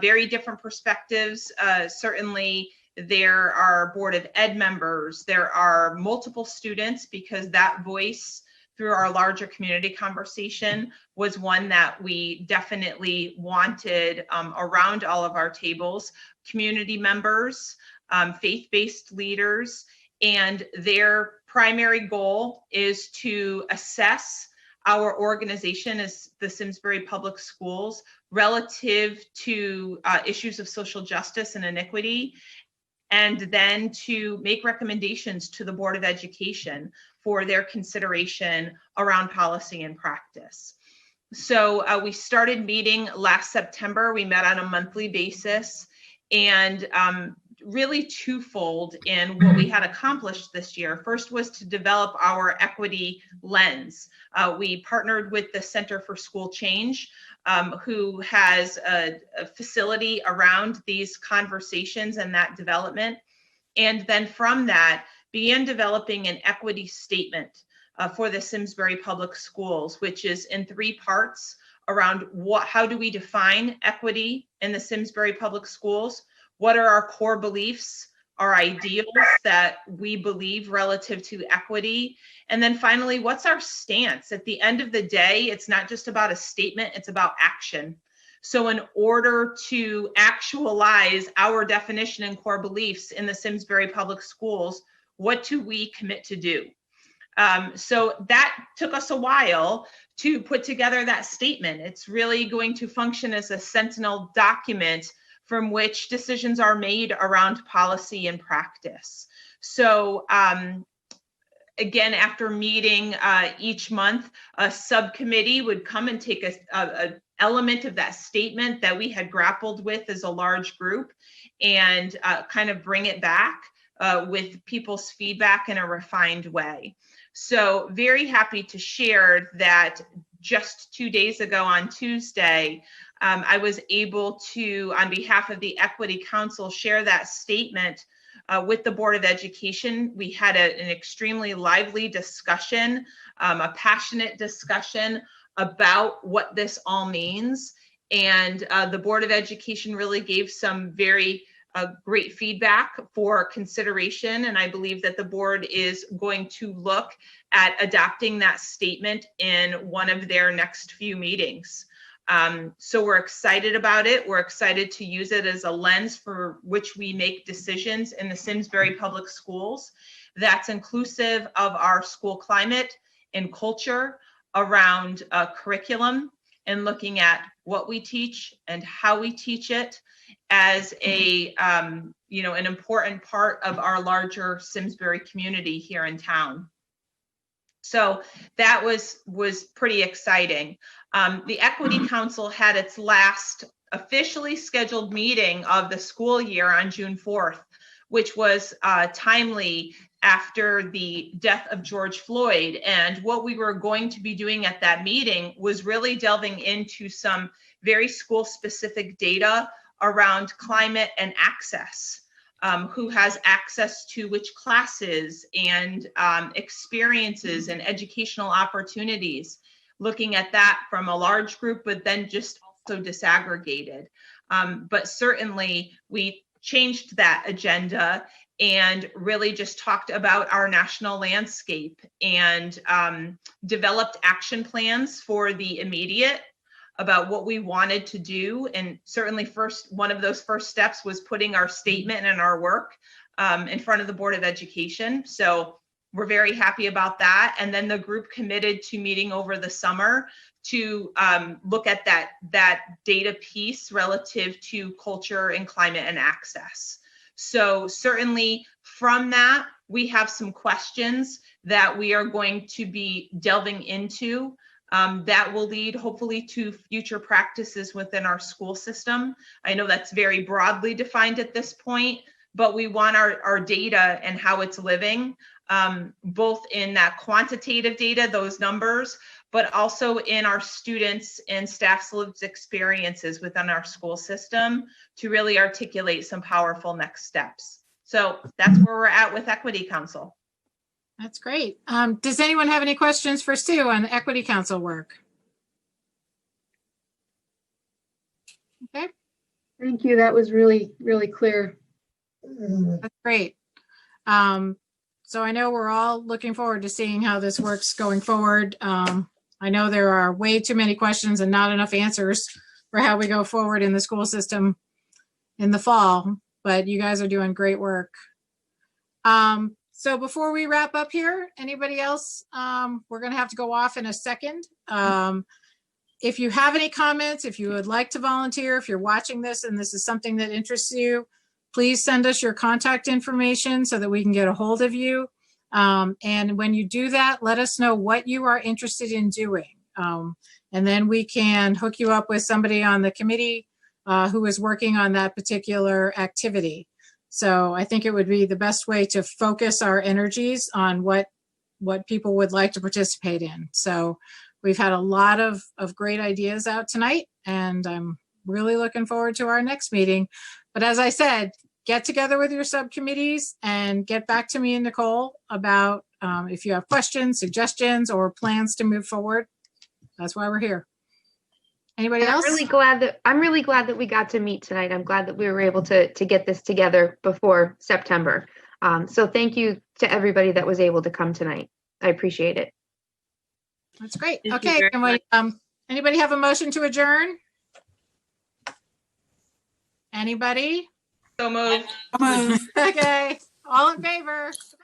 very different perspectives. Certainly there are Board of Ed members, there are multiple students, because that voice through our larger community conversation was one that we definitely wanted around all of our tables. Community members, faith-based leaders, and their primary goal is to assess our organization as the Simsbury Public Schools relative to issues of social justice and inequity, and then to make recommendations to the Board of Education for their consideration around policy and practice. So we started meeting last September. We met on a monthly basis, and really twofold in what we had accomplished this year. First was to develop our equity lens. We partnered with the Center for School Change, who has a facility around these conversations and that development. And then from that, began developing an equity statement for the Simsbury Public Schools, which is in 3 parts around how do we define equity in the Simsbury Public Schools? What are our core beliefs, our ideals that we believe relative to equity? And then finally, what's our stance? At the end of the day, it's not just about a statement, it's about action. So in order to actualize our definition and core beliefs in the Simsbury Public Schools, what do we commit to do? So that took us a while to put together that statement. It's really going to function as a sentinel document from which decisions are made around policy and practice. So again, after meeting each month, a subcommittee would come and take a element of that statement that we had grappled with as a large group and kind of bring it back with people's feedback in a refined way. So very happy to share that just 2 days ago on Tuesday, I was able to, on behalf of the Equity Council, share that statement with the Board of Education. We had an extremely lively discussion, a passionate discussion about what this all means. And the Board of Education really gave some very great feedback for consideration. And I believe that the board is going to look at adopting that statement in one of their next few meetings. So we're excited about it. We're excited to use it as a lens for which we make decisions in the Simsbury Public Schools that's inclusive of our school climate and culture around curriculum, and looking at what we teach and how we teach it as a an important part of our larger Simsbury community here in town. So that was pretty exciting. The Equity Council had its last officially scheduled meeting of the school year on June 4th, which was timely after the death of George Floyd. And what we were going to be doing at that meeting was really delving into some very school-specific data around climate and access. Who has access to which classes and experiences and educational opportunities, looking at that from a large group, but then just also disaggregated. But certainly we changed that agenda and really just talked about our national landscape and developed action plans for the immediate about what we wanted to do. And certainly one of those first steps was putting our statement and our work in front of the Board of Education. So we're very happy about that. And then the group committed to meeting over the summer to look at that data piece relative to culture and climate and access. So certainly from that, we have some questions that we are going to be delving into that will lead hopefully to future practices within our school system. I know that's very broadly defined at this point, but we want our data and how it's living, both in that quantitative data, those numbers, but also in our students and staff's lived experiences within our school system to really articulate some powerful next steps. So that's where we're at with Equity Council. That's great. Does anyone have any questions for Sue on the Equity Council work? Okay. Thank you. That was really, really clear. That's great. So I know we're all looking forward to seeing how this works going forward. I know there are way too many questions and not enough answers for how we go forward in the school system in the fall, but you guys are doing great work. So before we wrap up here, anybody else? We're going to have to go off in a second. If you have any comments, if you would like to volunteer, if you're watching this and this is something that interests you, please send us your contact information so that we can get a hold of you. And when you do that, let us know what you are interested in doing. And then we can hook you up with somebody on the committee who is working on that particular activity. So I think it would be the best way to focus our energies on what people would like to participate in. So we've had a lot of great ideas out tonight, and I'm really looking forward to our next meeting. But as I said, get together with your subcommittees and get back to me and Nicole about if you have questions, suggestions, or plans to move forward. That's why we're here. Anybody else? I'm really glad that we got to meet tonight. I'm glad that we were able to get this together before September. So thank you to everybody that was able to come tonight. I appreciate it. That's great. Okay. Anybody have a motion to adjourn? Anybody? So moved. Okay. All in favor?